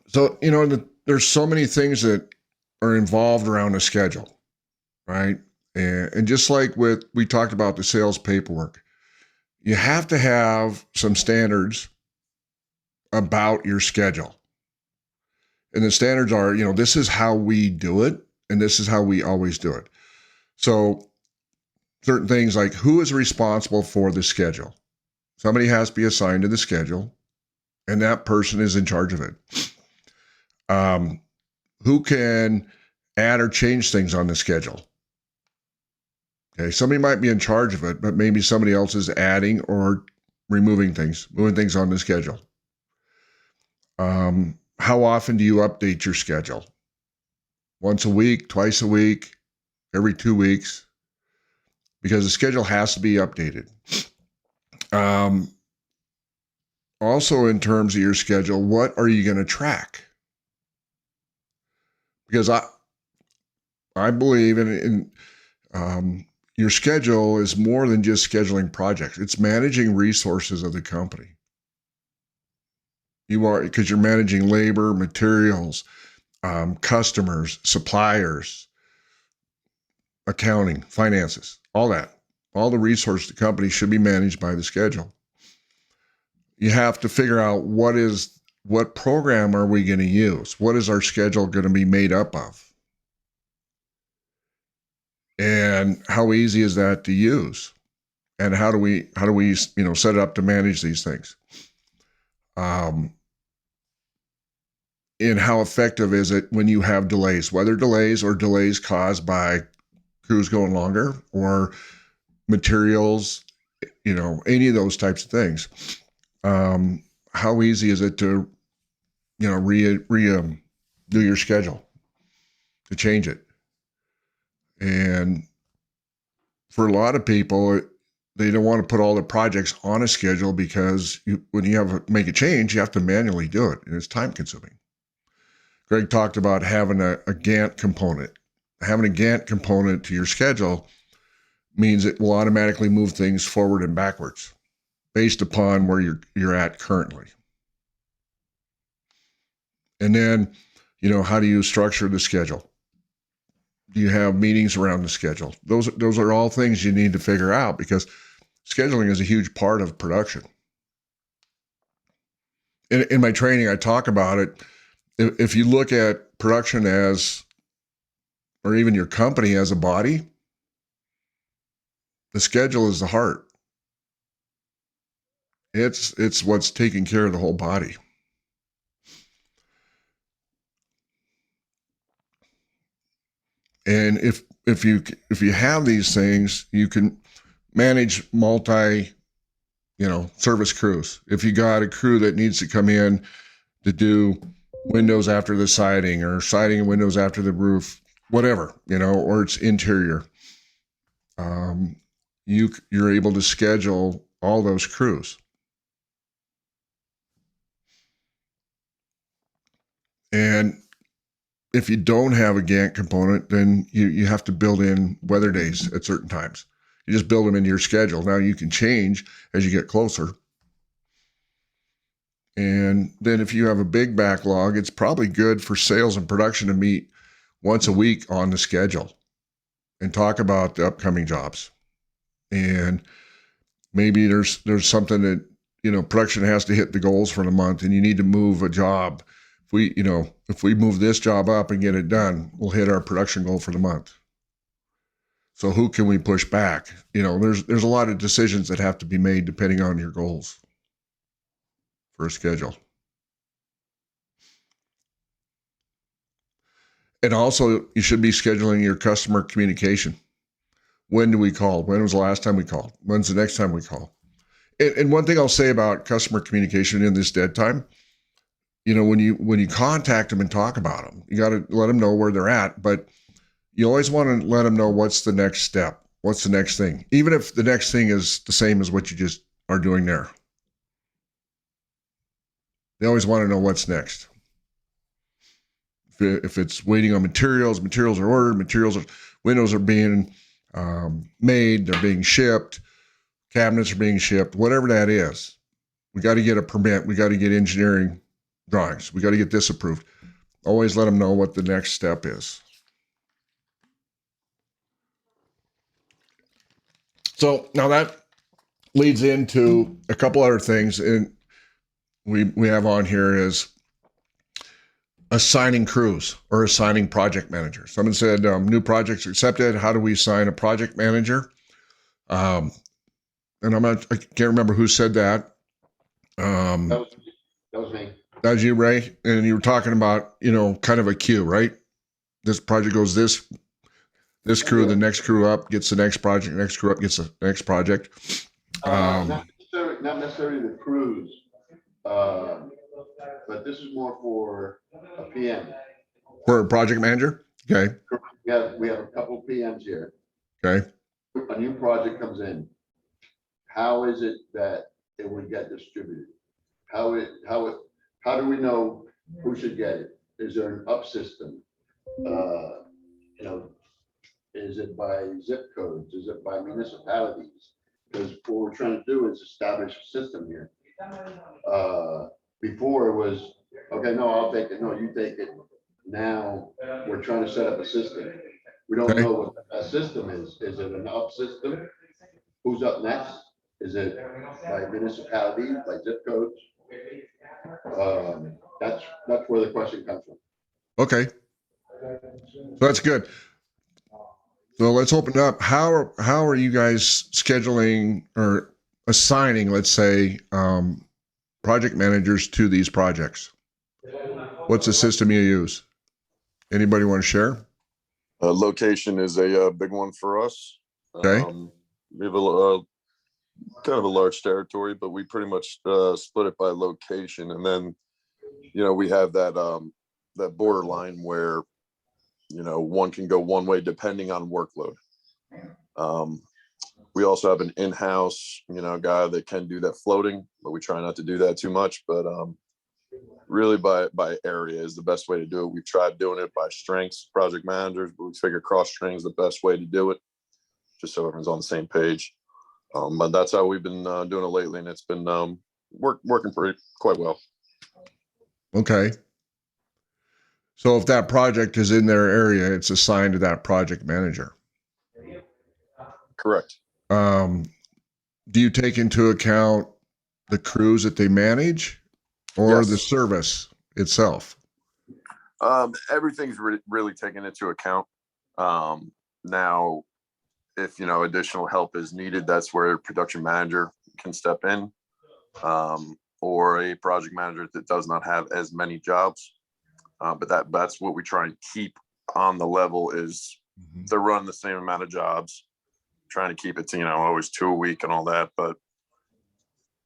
So, you know, there's so many things that are involved around a schedule, right? And just like we talked about the sales paperwork, you have to have some standards about your schedule. And the standards are, you know, this is how we do it, and this is how we always do it. So certain things like who is responsible for the schedule? Somebody has to be assigned to the schedule, and that person is in charge of it. Who can add or change things on the schedule? Okay, somebody might be in charge of it, but maybe somebody else is adding or removing things, moving things on the schedule. How often do you update your schedule? Once a week, twice a week, every 2 weeks? Because the schedule has to be updated. Also, in terms of your schedule, what are you going to track? Because I believe in your schedule is more than just scheduling projects. It's managing resources of the company. You are, because you're managing labor, materials, customers, suppliers, accounting, finances, all that. All the resources of the company should be managed by the schedule. You have to figure out what program are we going to use? What is our schedule going to be made up of? And how easy is that to use? And how do we you know, set it up to manage these things? And how effective is it when you have delays, weather delays or delays caused by crews going longer or materials, you know, any of those types of things? How easy is it to, you know, do your schedule, to change it? And for a lot of people, they don't want to put all the projects on a schedule because when you make a change, you have to manually do it, and it's time consuming. Greg talked about having a Gantt component. Having a Gantt component to your schedule means it will automatically move things forward and backwards based upon where you're at currently. And then, you know, how do you structure the schedule? Do you have meetings around the schedule? Those are all things you need to figure out, because scheduling is a huge part of production. In my training, I talk about it. If you look at production as, or even your company as a body, the schedule is the heart. It's what's taking care of the whole body. And if you have these things, you can manage multi, service crews. If you got a crew that needs to come in to do windows after the siding, or siding and windows after the roof, whatever, or it's interior, you're able to schedule all those crews. And if you don't have a Gantt component, then you have to build in weather days at certain times. You just build them into your schedule. Now you can change as you get closer. And then if you have a big backlog, it's probably good for sales and production to meet once a week on the schedule and talk about the upcoming jobs. And maybe there's something that, production has to hit the goals for the month, and you need to move a job. If we move this job up and get it done, we'll hit our production goal for the month. So who can we push back? There's a lot of decisions that have to be made depending on your goals for a schedule. And also, you should be scheduling your customer communication. When do we call? When was the last time we called? When's the next time we call? And one thing I'll say about customer communication in this dead time, when you contact them and talk about them, you got to let them know where they're at, but you always want to let them know what's the next step, what's the next thing, even if the next thing is the same as what you just are doing there. They always want to know what's next. If it's waiting on materials are ordered, windows are being made, they're being shipped, cabinets are being shipped, whatever that is. We got to get a permit. We got to get engineering drawings. We got to get this approved. Always let them know what the next step is. So now that leads into a couple other things, and we have on here is assigning crews or assigning project managers. Someone said new projects accepted. How do we assign a project manager? And I can't remember who said that. That was me. That was you, Ray, and you were talking about kind of a queue, right? This project goes this crew, the next crew up gets the next project, next crew up gets the next project. Not necessarily the crews, but this is more for a PM. For a project manager? Okay. We have a couple PMs here. Okay. A new project comes in. How is it that it would get distributed? How do we know who should get it? Is there an up system? Is it by zip codes? Is it by municipalities? Because what we're trying to do is establish a system here. Before it was, okay, no, I'll take it. No, you take it. Now we're trying to set up a system. We don't know what that system is. Is it an up system? Who's up next? Is it by municipality, by zip codes? That's where the question comes from. Okay. So that's good. So let's open it up. How are you guys scheduling or assigning, let's say, project managers to these projects? What's the system you use? Anybody want to share? Location is a big one for us. Okay. We have a kind of a large territory, but we pretty much split it by location, and then we have that borderline where one can go one way depending on workload. We also have an in-house guy that can do that floating, but we try not to do that too much. But really by area is the best way to do it. We've tried doing it by strengths, project managers, but we figure cross-training is the best way to do it, just so everyone's on the same page. But that's how we've been doing it lately, and it's been working quite well. Okay. So if that project is in their area, it's assigned to that project manager. Correct. Do you take into account the crews that they manage or Yes. the service itself? Everything's really taken into account. Now, if additional help is needed, that's where a production manager can step in, or a project manager that does not have as many jobs. But that's what we try and keep on the level is they're running the same amount of jobs, trying to keep it to, always 2 a week and all that. But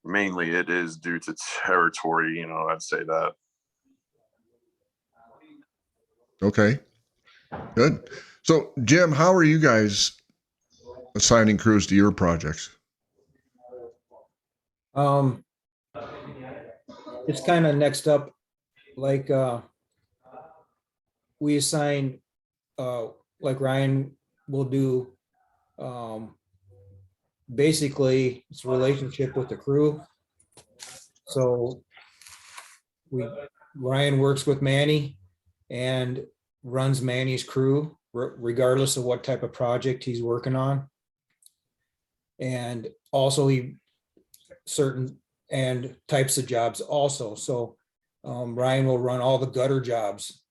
mainly it is due to territory, I'd say that. Okay, good. So Jim, how are you guys assigning crews to your projects? It's kind of next up, like, we assign, like Ryan will do, basically it's a relationship with the crew. So Ryan works with Manny and runs Manny's crew regardless of what type of project he's working on. And also certain and types of jobs also. So Ryan will run all the gutter jobs,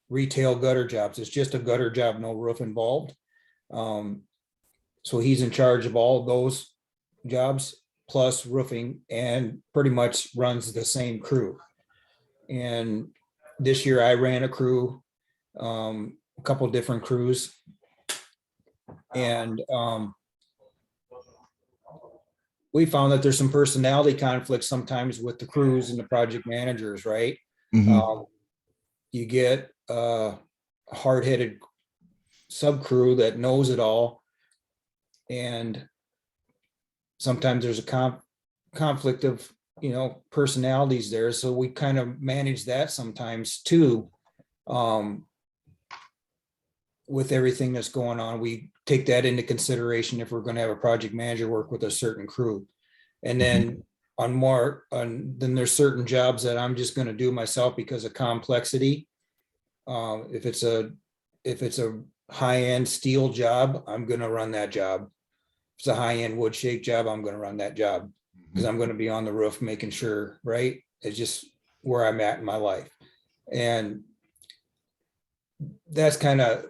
retail gutter jobs. It's just a gutter job, no roof involved. So he's in charge of all of those jobs plus roofing, and pretty much runs the same crew. And this year I ran a crew, a couple different crews. And we found that there's some personality conflicts sometimes with the crews and the project managers, right? You get a hard-headed sub crew that knows it all. And sometimes there's a conflict of, personalities there. So we kind of manage that sometimes too. With everything that's going on, we take that into consideration if we're going to have a project manager work with a certain crew. And then then there's certain jobs that I'm just going to do myself because of complexity. If it's a high-end steel job, I'm going to run that job. If it's a high-end wood shake job, I'm going to run that job because I'm going to be on the roof making sure, right? It's just where I'm at in my life. And that's kind of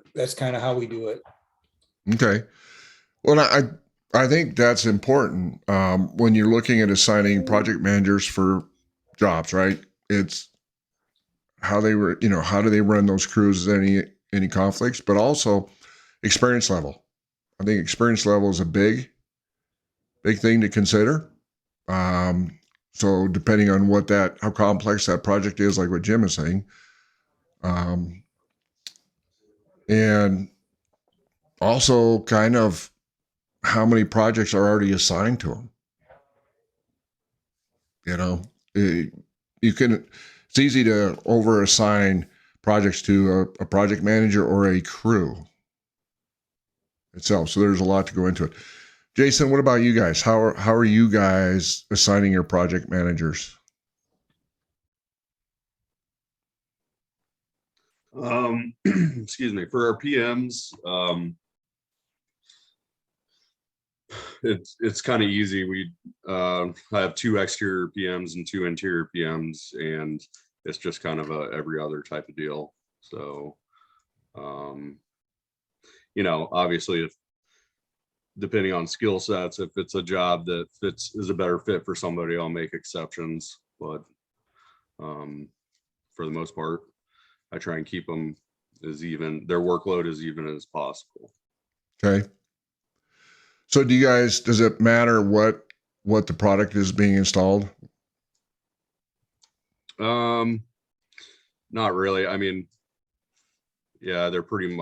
how we do it. Okay. Well, I think that's important when you're looking at assigning project managers for jobs, right? It's how they were, how do they run those crews? Any conflicts, but also experience level. I think experience level is a big thing to consider. So depending on how complex that project is, like what Jim is saying, and also kind of how many projects are already assigned to them. It's easy to over assign projects to a project manager or a crew itself. So there's a lot to go into it. Jason, what about you guys? How are you guys assigning your project managers? Excuse me, for our PMs, it's kind of easy. I have 2 exterior PMs and 2 interior PMs, and it's just kind of a every other type of deal. So, obviously, if depending on skill sets, if it's a job that is a better fit for somebody, I'll make exceptions. But for the most part, I try and keep them their workload as even as possible. Okay. So does it matter what the product is being installed? Not really. I mean, yeah, they're pretty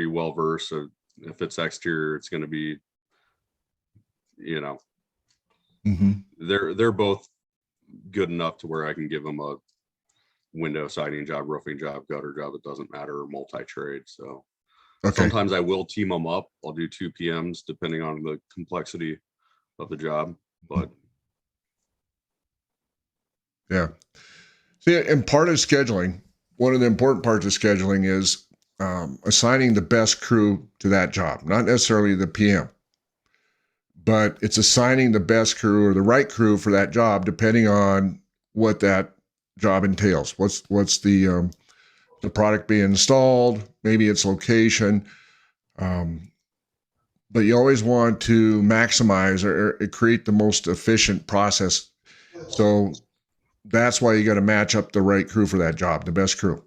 well versed. So if it's exterior, it's going to be, they're both good enough to where I can give them a window siding job, roofing job, gutter job. It doesn't matter, multi-trade. So sometimes I will team them up. I'll do 2 PMs depending on the complexity of the job. But yeah. See, and part of scheduling, one of the important parts of scheduling is assigning the best crew to that job, not necessarily the PM, but it's assigning the best crew or the right crew for that job, depending on what that job entails. What's the product being installed, maybe its location. But you always want to maximize or create the most efficient process. So that's why you got to match up the right crew for that job, the best crew.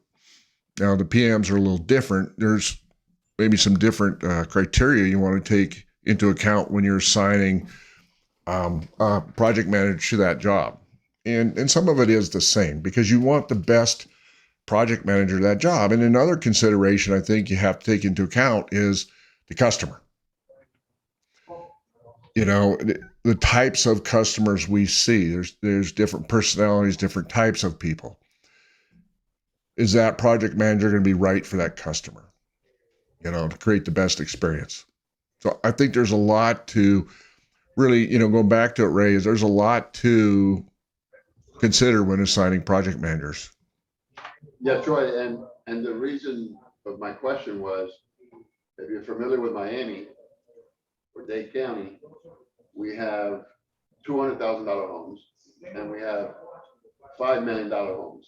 Now the PMs are a little different. There's maybe some different criteria you want to take into account when you're assigning a project manager to that job. And some of it is the same because you want the best project manager to that job. And another consideration I think you have to take into account is the customer. You know, the types of customers we see. There's different personalities, different types of people. Is that project manager going to be right for that customer? You know, to create the best experience. So I think there's a lot to really, you know, going back to it, Ray, is there's a lot to consider when assigning project managers. Yeah, Troy, and the reason of my question was, if you're familiar with Miami or Dade County, we have $200,000 homes and we have $5 million homes.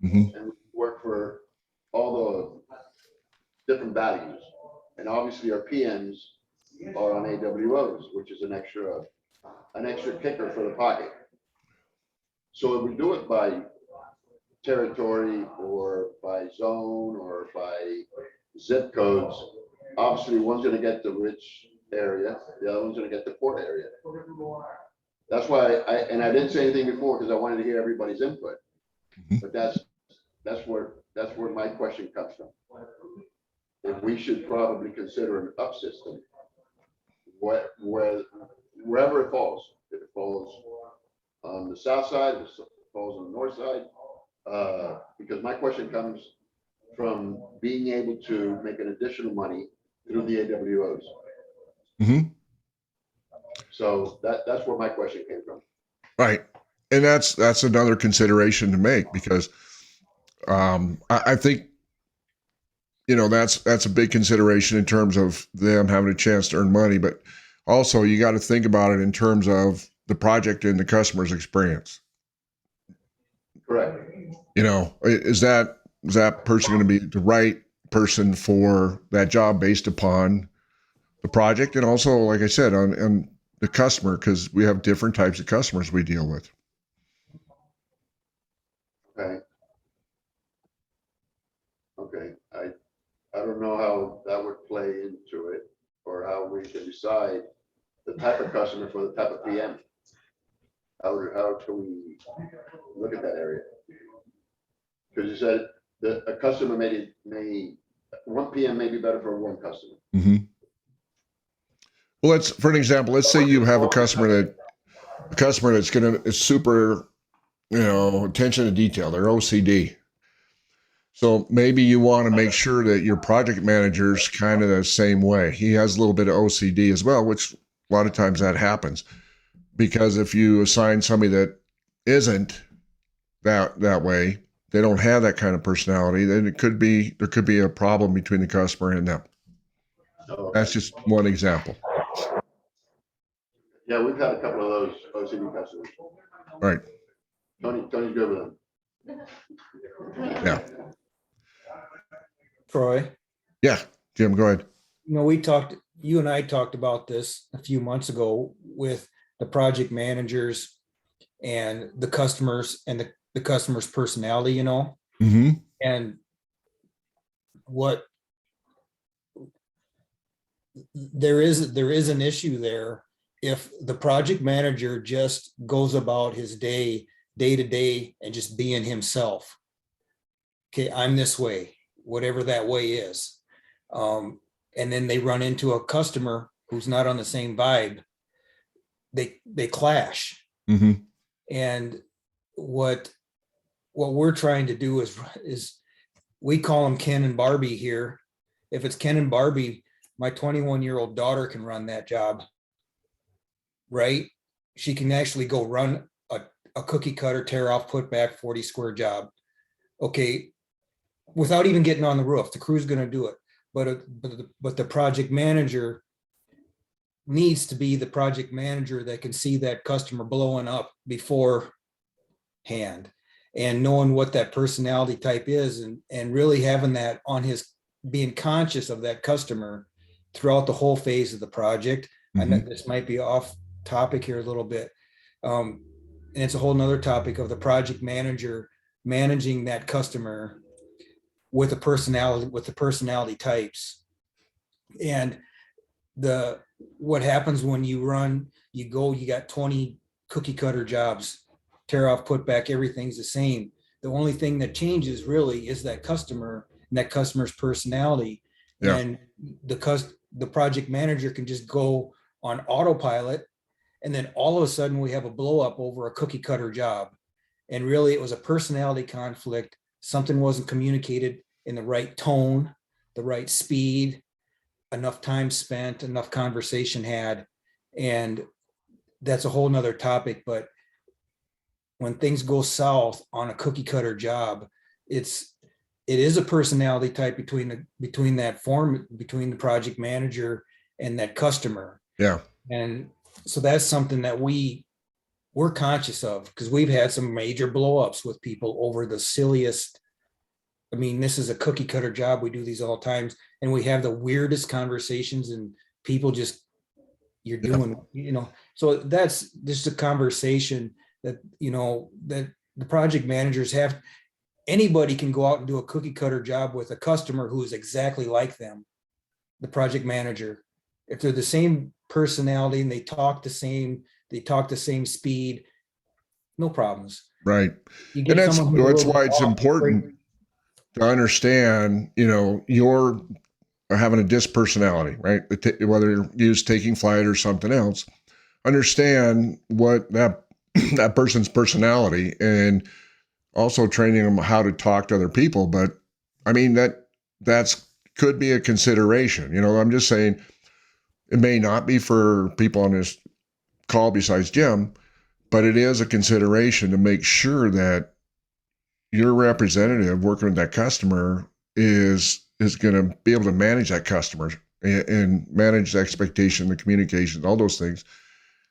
Mm-hmm. And we work for all the different values. And obviously our PMs are on AWOs, which is an extra kicker for the pocket. So if we do it by territory or by zone or by zip codes, obviously one's gonna get the rich area, the other one's gonna get the poor area. That's why I didn't say anything before because I wanted to hear everybody's input. But that's where my question comes from. If we should probably consider an up system, wherever it falls, if it falls on the south side, if it falls on the north side, because my question comes from being able to make an additional money through the AWOs. Mm-hmm. So that's where my question came from. Right. And that's another consideration to make because I think, you know, that's a big consideration in terms of them having a chance to earn money, but also you got to think about it in terms of the project and the customer's experience. Correct. You know, is that person going to be the right person for that job based upon the project and also, like I said, on the customer, because we have different types of customers we deal with. Okay. I don't know how that would play into it or how we can decide the type of customer for the type of PM. How can we look at that area? Because you said that a customer one PM may be better for one customer. Mm-hmm. Well, for an example, let's say you have a customer that's is super, you know, attention to detail. They're OCD. So maybe you want to make sure that your project manager's kind of the same way. He has a little bit of OCD as well, which a lot of times that happens. Because if you assign somebody that isn't that way, they don't have that kind of personality, then there could be a problem between the customer and them. That's just one example. Yeah, we've had a couple of those OCD customers. Right. Tony's good with them. Yeah. Troy? Yeah, Jim, go ahead. You know, you and I talked about this a few months ago with the project managers and the customers and the customer's personality, you know, mm-hmm. and there is an issue there. If the project manager just goes about his day to day and just being himself, okay, I'm this way, whatever that way is. And then they run into a customer who's not on the same vibe, they clash. Mm-hmm. And what we're trying to do is we call them Ken and Barbie here. If it's Ken and Barbie, my 21-year-old daughter can run that job, right? She can actually go run a cookie cutter, tear off, put back 40 square job. Okay, without even getting on the roof, the crew's going to do it. But the project manager needs to be the project manager that can see that customer blowing up beforehand and knowing what that personality type is and really having that on being conscious of that customer throughout the whole phase of the project. Mm-hmm. I know this might be off topic here a little bit. And it's a whole nother topic of the project manager managing that customer with the personality types And what happens when you got 20 cookie cutter jobs, tear off, put back, everything's the same. The only thing that changes really is that customer and that customer's personality. Yeah. And the project manager can just go on autopilot, and then all of a sudden we have a blow up over a cookie cutter job. And really it was a personality conflict. Something wasn't communicated in the right tone, the right speed, enough time spent, enough conversation had. And that's a whole nother topic. But when things go south on a cookie cutter job, it is a personality type between the project manager and that customer. Yeah. And so that's something that we're conscious of, because we've had some major blowups with people over the silliest. I mean, this is a cookie cutter job. We do these all times, and we have the weirdest conversations, and people just, you're doing, so that's just a conversation that, that the project managers have. Anybody can go out and do a cookie cutter job with a customer who is exactly like them, the project manager. If they're the same personality and they talk the same speed, no problems. Right. You And get someone who's a that's little why it's off, important to understand, you're having a dispersonality, right? Whether you're taking flight or something else, understand what that person's personality, and also training them how to talk to other people. But I mean, that's could be a consideration. I'm just saying it may not be for people on this call besides Jim, but it is a consideration to make sure that your representative working with that customer is going to be able to manage that customer and manage the expectation, the communication, all those things,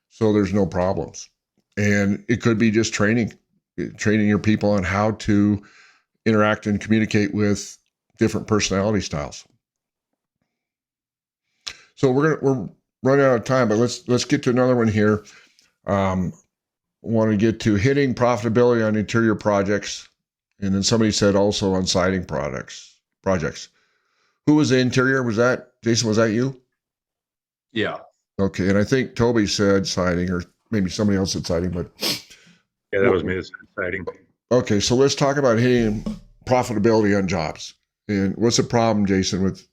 so there's no problems. And it could be just training your people on how to interact and communicate with different personality styles. So we're running out of time, but let's get to another one here. Want to get to hitting profitability on interior projects, and then somebody said also on siding projects. Who was the interior? Was that Jason? Was that you? Yeah. Okay, and I think Toby said siding, or maybe somebody else said siding, but Yeah, that was me. That's siding. Okay, so let's talk about hitting profitability on jobs. And what's the problem, Jason, with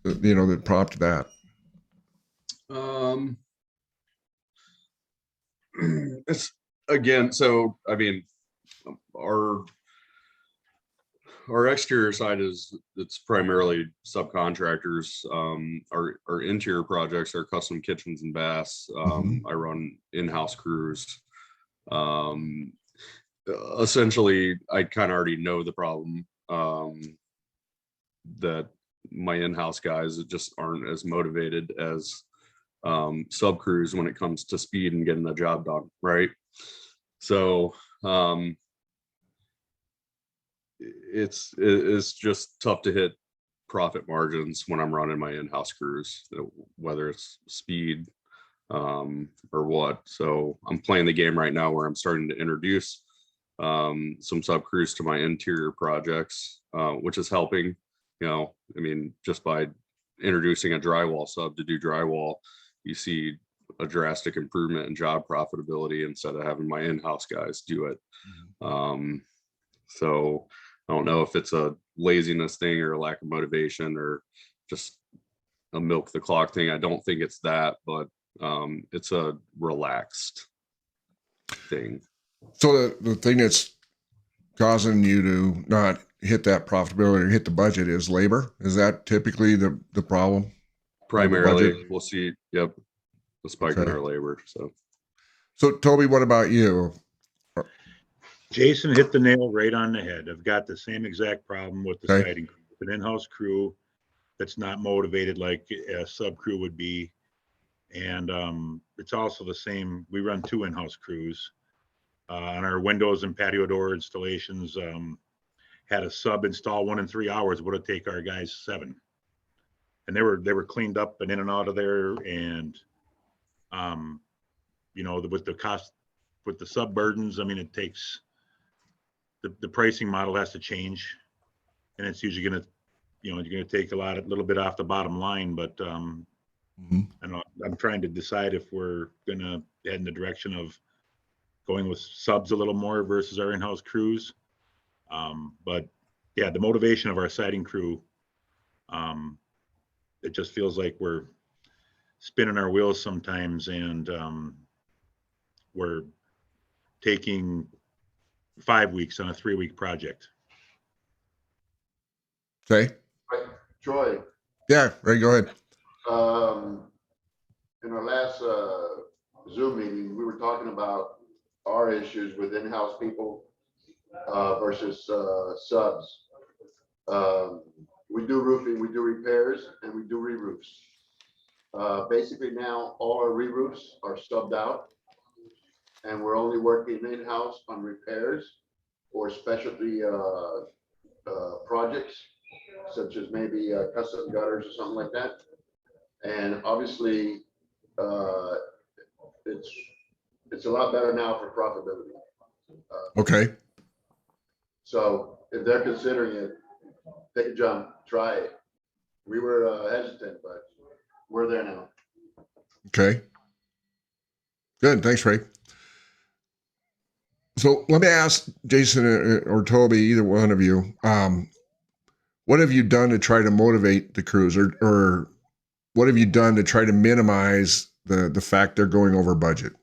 that prompted that? It's again, so I mean, our exterior side it's primarily subcontractors. Our interior projects are custom kitchens and baths. I run in-house crews. Essentially, I kind of already know the problem, that my in-house guys just aren't as motivated as sub crews when it comes to speed and getting the job done, right? So it's just tough to hit profit margins when I'm running my in-house crews, whether it's speed or what. So I'm playing the game right now where I'm starting to introduce some sub crews to my interior projects, which is helping. I mean, just by introducing a drywall sub to do drywall, you see a drastic improvement in job profitability instead of having my in-house guys do it. So I don't know if it's a laziness thing or a lack of motivation or just a milk the clock thing. I don't think it's that, but it's a relaxed thing. So the thing that's causing you to not hit that profitability or hit the budget is labor. Is that typically the problem? Primarily, we'll see. Yep, the spike in our labor. So Toby, what about you? Jason hit the nail right on the head. I've got the same exact problem with the siding crew. An in-house crew that's not motivated like a sub crew would be. And it's also the same. We run 2 in-house crews on our windows and patio door installations. Had a sub install 1 in 3 hours. Would it take our guys 7? And they were cleaned up and in and out of there. And with the cost, with the sub burdens, I mean, it takes the pricing model has to change, and it's usually going to you know, you're gonna take a little bit off the bottom line, but I know I'm trying to decide if we're gonna head in the direction of going with subs a little more versus our in-house crews. But yeah, the motivation of our siding crew, it just feels like we're spinning our wheels sometimes, and we're taking 5 weeks on a 3-week project. Okay. Right, Troy, Yeah, Ray, go ahead. in our last Zoom meeting, we were talking about our issues with in-house people versus subs. We do roofing, we do repairs, and we do re-roofs. Basically now, all our re-roofs are subbed out, and we're only working in-house on repairs or specialty projects, such as maybe custom gutters or something like that. And obviously, it's a lot better now for profitability. Okay. So if they're considering it, take a jump, try it. We were hesitant, but we're there now. Okay. Good. Thanks, Ray. So let me ask Jason or Toby, either one of you, what have you done to try to motivate the crews, or what have you done to try to minimize the fact they're going over budget?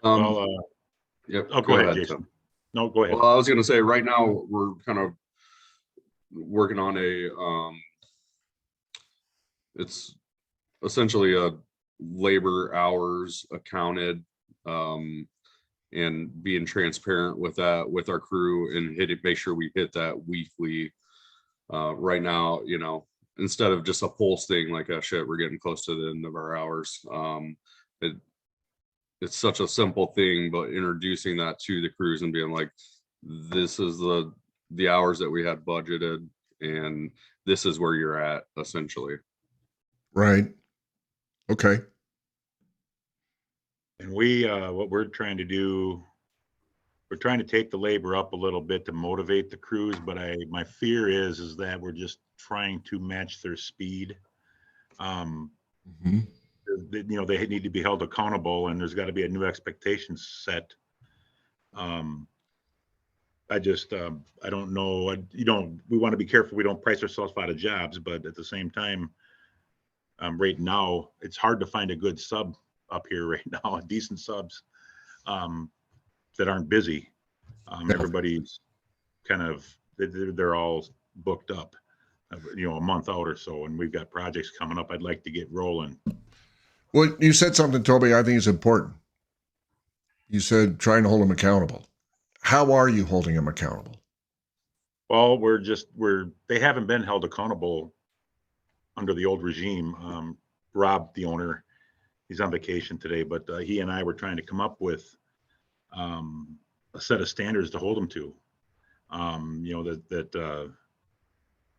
Yep. Oh, go ahead, Jason. Tim. No, go ahead. Well, I was going to say right now we're kind of working on it's essentially a labor hours accounted, and being transparent with that with our crew and make sure we hit that weekly. Right now, you know, instead of just a pulse thing like, oh shit, we're getting close to the end of our hours. It's such a simple thing, but introducing that to the crews and being like, this is the hours that we had budgeted, and this is where you're at, essentially. Right. Okay. And what we're trying to do, we're trying to take the labor up a little bit to motivate the crews, but my fear is that we're just trying to match their speed. You know, they need to be held accountable, and there's got to be a new expectation set. I don't know. We want to be careful we don't price ourselves out of jobs, but at the same time, right now, it's hard to find a good sub up here right now, decent subs that aren't busy. Everybody's kind of, they're all booked up, you know, a month out or so, and we've got projects coming up I'd like to get rolling. Well, you said something, Toby, I think is important. You said trying to hold them accountable. How are you holding them accountable? Well, they haven't been held accountable under the old regime. Rob, the owner, he's on vacation today, but he and I were trying to come up with a set of standards to hold them to.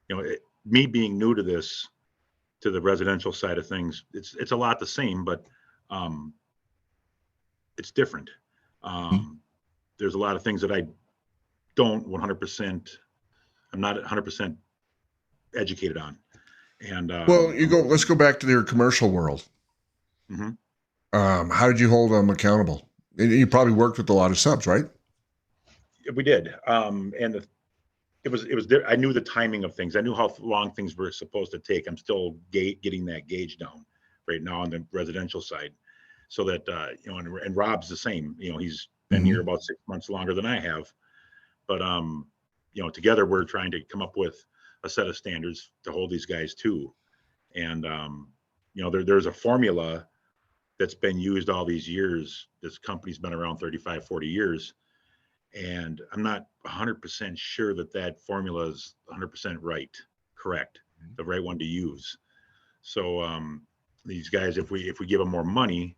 You know, me being new to this, to the residential side of things, it's a lot the same, but it's different. There's a lot of things that I don't 100%, I'm not 100% educated on. And well, let's go back to your commercial world. How did you hold them accountable? You probably worked with a lot of subs, right? We did. And it was I knew the timing of things. I knew how long things were supposed to take. I'm still getting that gauge down right now on the residential side, so that you know, and Rob's the same. You know, he's been here about 6 months longer than I have, but you know, together we're trying to come up with a set of standards to hold these guys to. And you know, there's a formula that's been used all these years. This company's been around 35, 40 years. And I'm not 100% sure that formula is 100% correct, the right one to use. So these guys, if we give them more money,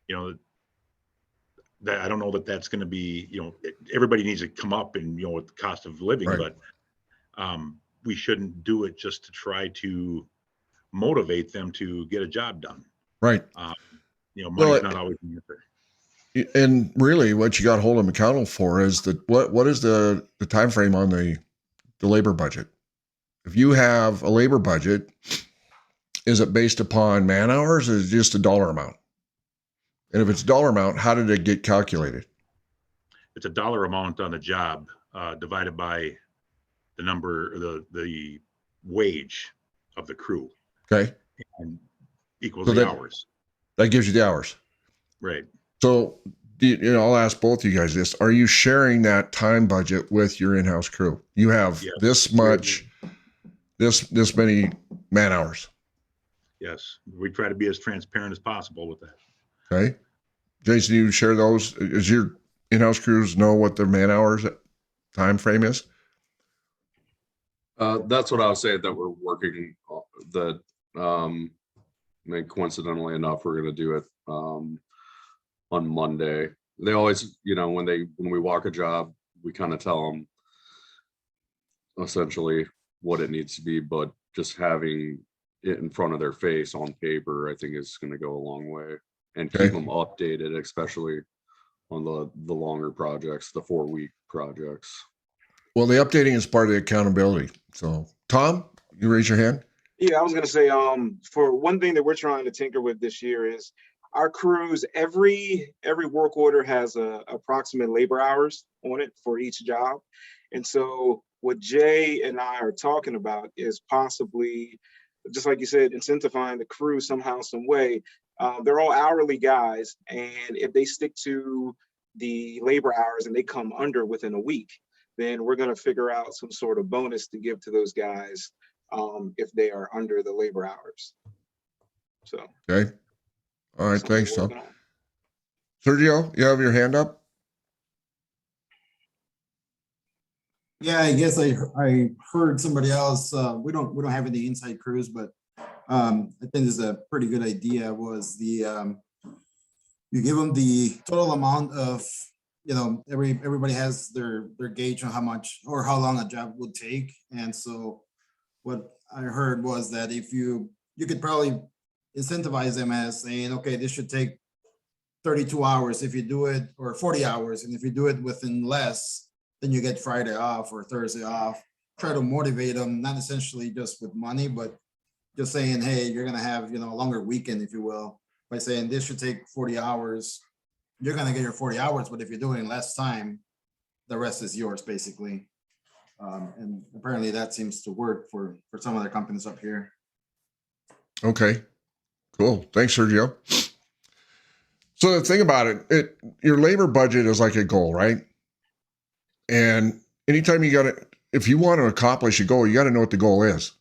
you know, that I don't know that's going to be, you know, everybody needs to come up and, you know, with the cost of living, but we shouldn't do it just to try to motivate them to get a job done. Right. You know, money's not always the answer. And really, what you got to hold them accountable for is what is the time frame on the the labor budget. If you have a labor budget, is it based upon man hours or is it just a dollar amount? And if it's dollar amount, how did it get calculated? It's a dollar amount on the job divided by the number, the wage of the crew. Okay. And equals So the that, hours. That gives you the hours. Right. So, I'll ask both of you guys this. Are you sharing that time budget with your in-house crew? You have this much, this many man hours. Yes. We try to be as transparent as possible with that. Okay. Jason, you share those? Does your in-house crews know what their man hours time frame is? That's what I was saying, that we're working that, coincidentally enough, we're going to do it on Monday. They always, when we walk a job, we kind of tell them essentially what it needs to be, but just having it in front of their face on paper, I think is going to go a long way, and keep them updated, especially on the longer projects, the 4-week projects. Well, the updating is part of the accountability. So, Tom, you raise your hand. Yeah, I was gonna say, for one thing that we're trying to tinker with this year is our crews. Every work order has a approximate labor hours on it for each job, and so what Jay and I are talking about is possibly, just like you said, incentivizing the crew somehow, some way. They're all hourly guys, and if they stick to the labor hours and they come under within a week, then we're going to figure out some sort of bonus to give to those guys if they are under the labor hours. So. Okay. All right. Thanks, Tom. Sergio, you have your hand up? Yeah, I guess I heard somebody else. We don't have any inside crews, but I think this is a pretty good idea. Was the you give them the total amount of, everybody has their gauge on how much or how long a job would take, and so what I heard was that if you could probably incentivize them as saying, okay, this should take 32 hours if you do it, or 40 hours, and if you do it within less, then you get Friday off or Thursday off. Try to motivate them, not essentially just with money, but just saying, hey, you're gonna have a longer weekend, if you will, by saying this should take 40 hours. You're gonna get your 40 hours, but if you're doing less time, the rest is yours, basically. And apparently that seems to work for some other companies up here. Okay, cool. Thanks, Sergio. So the thing about it, your labor budget is like a goal, right? And anytime if you want to accomplish a goal, you got to know what the goal is.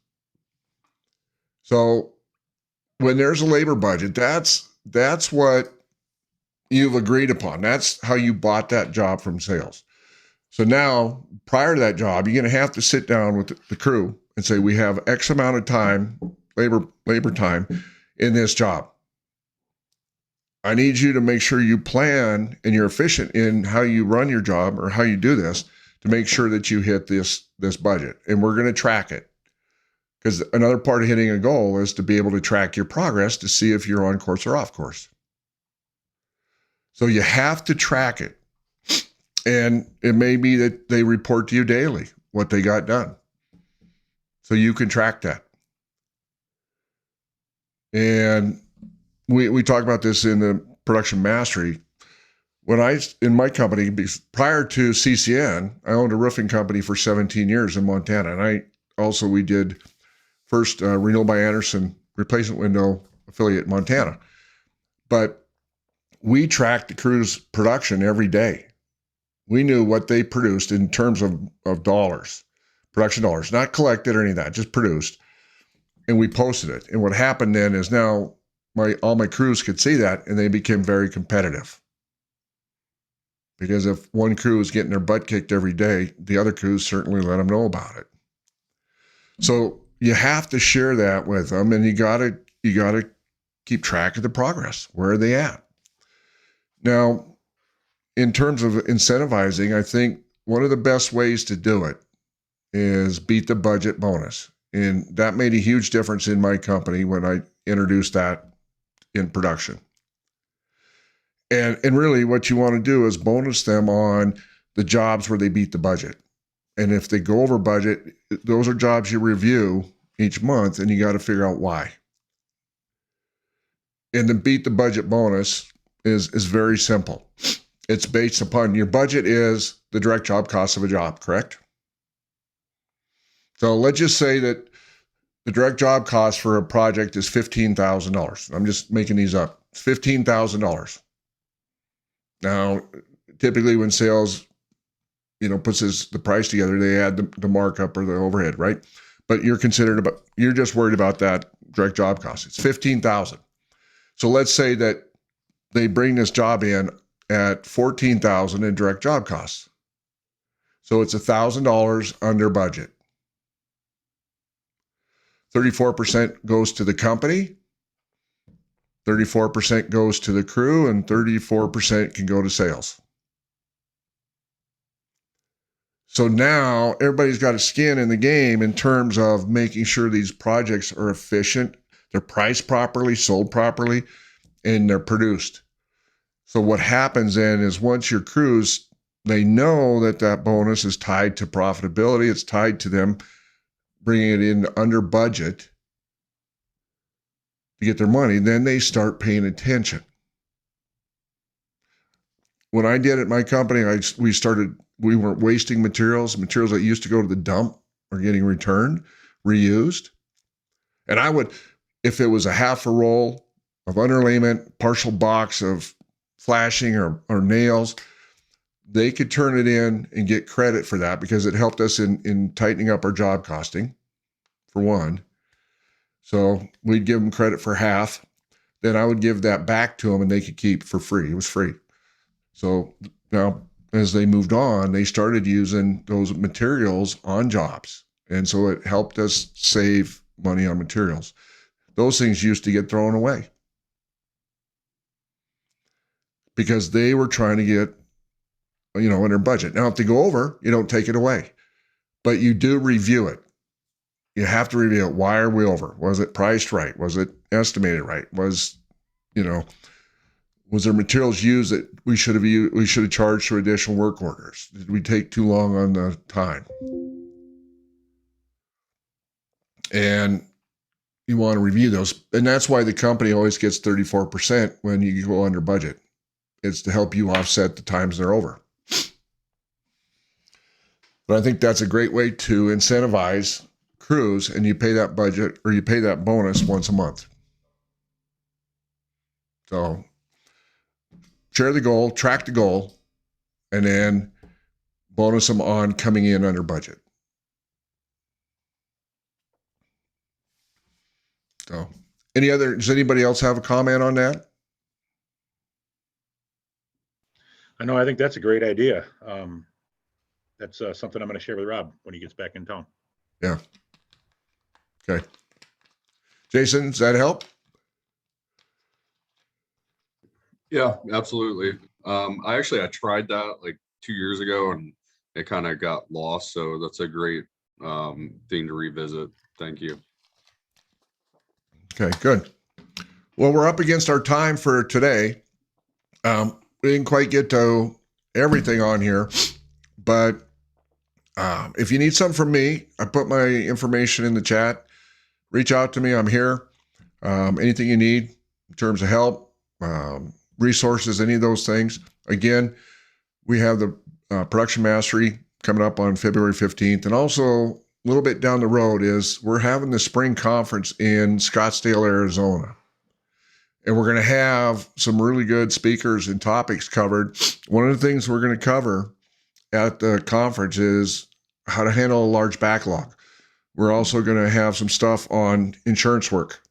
So when there's a labor budget, that's what you've agreed upon. That's how you bought that job from sales. So now, prior to that job, you're going to have to sit down with the crew and say, we have X amount of time, labor time in this job. I need you to make sure you plan and you're efficient in how you run your job or how you do this to make sure that you hit this budget. And we're going to track it. Because another part of hitting a goal is to be able to track your progress to see if you're on course or off course. So you have to track it. And it may be that they report to you daily what they got done. So you can track that. And we talk about this in the production mastery. When in my company, prior to CCN, I owned a roofing company for 17 years in Montana. And we did first Renewal by Anderson replacement window affiliate in Montana. But we tracked the crew's production every day. We knew what they produced in terms of dollars, production dollars, not collected or any of that, just produced. And we posted it. And what happened then is now all my crews could see that, and they became very competitive. Because if one crew is getting their butt kicked every day, the other crews certainly let them know about it. So you have to share that with them, and you gotta keep track of the progress. Where are they at? Now, in terms of incentivizing, I think one of the best ways to do it is beat the budget bonus. And that made a huge difference in my company when I introduced that in production. And really what you want to do is bonus them on the jobs where they beat the budget. And if they go over budget, those are jobs you review each month, and you got to figure out why. And the beat the budget bonus is very simple. It's based upon your budget is the direct job cost of a job, correct? So let's just say that the direct job cost for a project is $15,000. I'm just making these up. It's $15,000. Now, typically when sales, puts the price together, they add the markup or the overhead, right? But you're just worried about that direct job cost. It's $15,000. So let's say that they bring this job in at $14,000 in direct job costs. So it's $1,000 under budget. 34% goes to the company, 34% goes to the crew, and 34% can go to sales. So now everybody's got a skin in the game in terms of making sure these projects are efficient, they're priced properly, sold properly, and they're produced. So what happens then is once your crews, they know that bonus is tied to profitability, it's tied to them bringing it in under budget to get their money, then they start paying attention. When I did at my company, we weren't wasting materials that used to go to the dump are getting returned, reused. And I would, if it was a half a roll of underlayment, partial box of flashing or nails, they could turn it in and get credit for that because it helped us in tightening up our job costing, for one. So we'd give them credit for half. Then I would give that back to them and they could keep for free. It was free. So now as they moved on, they started using those materials on jobs. And so it helped us save money on materials. Those things used to get thrown away because they were trying to get, under budget. Now, if they go over, you don't take it away, but you do review it. You have to review it. Why are we over? Was it priced right? Was it estimated right? Was there materials used that we should have charged for additional work orders? Did we take too long on the time? And you want to review those. And that's why the company always gets 34% when you go under budget. It's to help you offset the times they're over. But I think that's a great way to incentivize crews, and you pay that budget or you pay that bonus once a month. So share the goal, track the goal, and then bonus them on coming in under budget. So does anybody else have a comment on that? I know, I think that's a great idea. That's something I'm going to share with Rob when he gets back in town. Yeah. Okay. Jason, does that help? Yeah, absolutely. I tried that like 2 years ago and it kind of got lost. So that's a great thing to revisit. Thank you. Okay, good. Well, we're up against our time for today. We didn't quite get to everything on here, but if you need something from me, I put my information in the chat. Reach out to me. I'm here. Anything you need in terms of help, resources, any of those things. Again, we have the Production Mastery coming up on February 15th. And also a little bit down the road is we're having the spring conference in Scottsdale, Arizona. And we're going to have some really good speakers and topics covered. One of the things we're going to cover at the conference is how to handle a large backlog. We're also going to have some stuff on insurance work,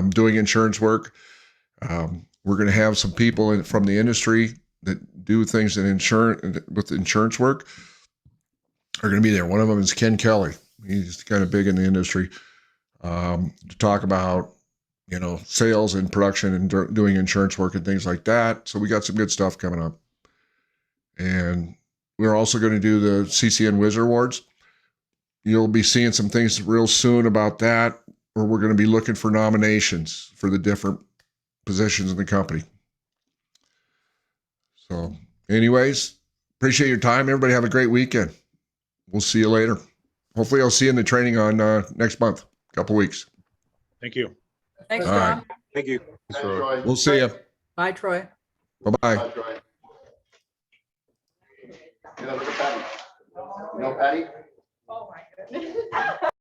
doing insurance work. We're going to have some people from the industry that do things with insurance work are going to be there. One of them is Ken Kelly. He's kind of big in the industry to talk about sales and production and doing insurance work and things like that. So we got some good stuff coming up. And we're also going to do the CCN Wizard Awards. You'll be seeing some things real soon about that, where we're going to be looking for nominations for the different positions in the company. So anyways, appreciate your time. Everybody have a great weekend. we'll see you later. Hopefully I'll see you in the training on next month, couple weeks. Thank you. Thanks, All right. Tom. Thank you. Thanks, Troy. We'll see you. Bye, Troy. Bye-bye. Bye, Troy. You know, look at Patty. You know Patty? Oh, my goodness.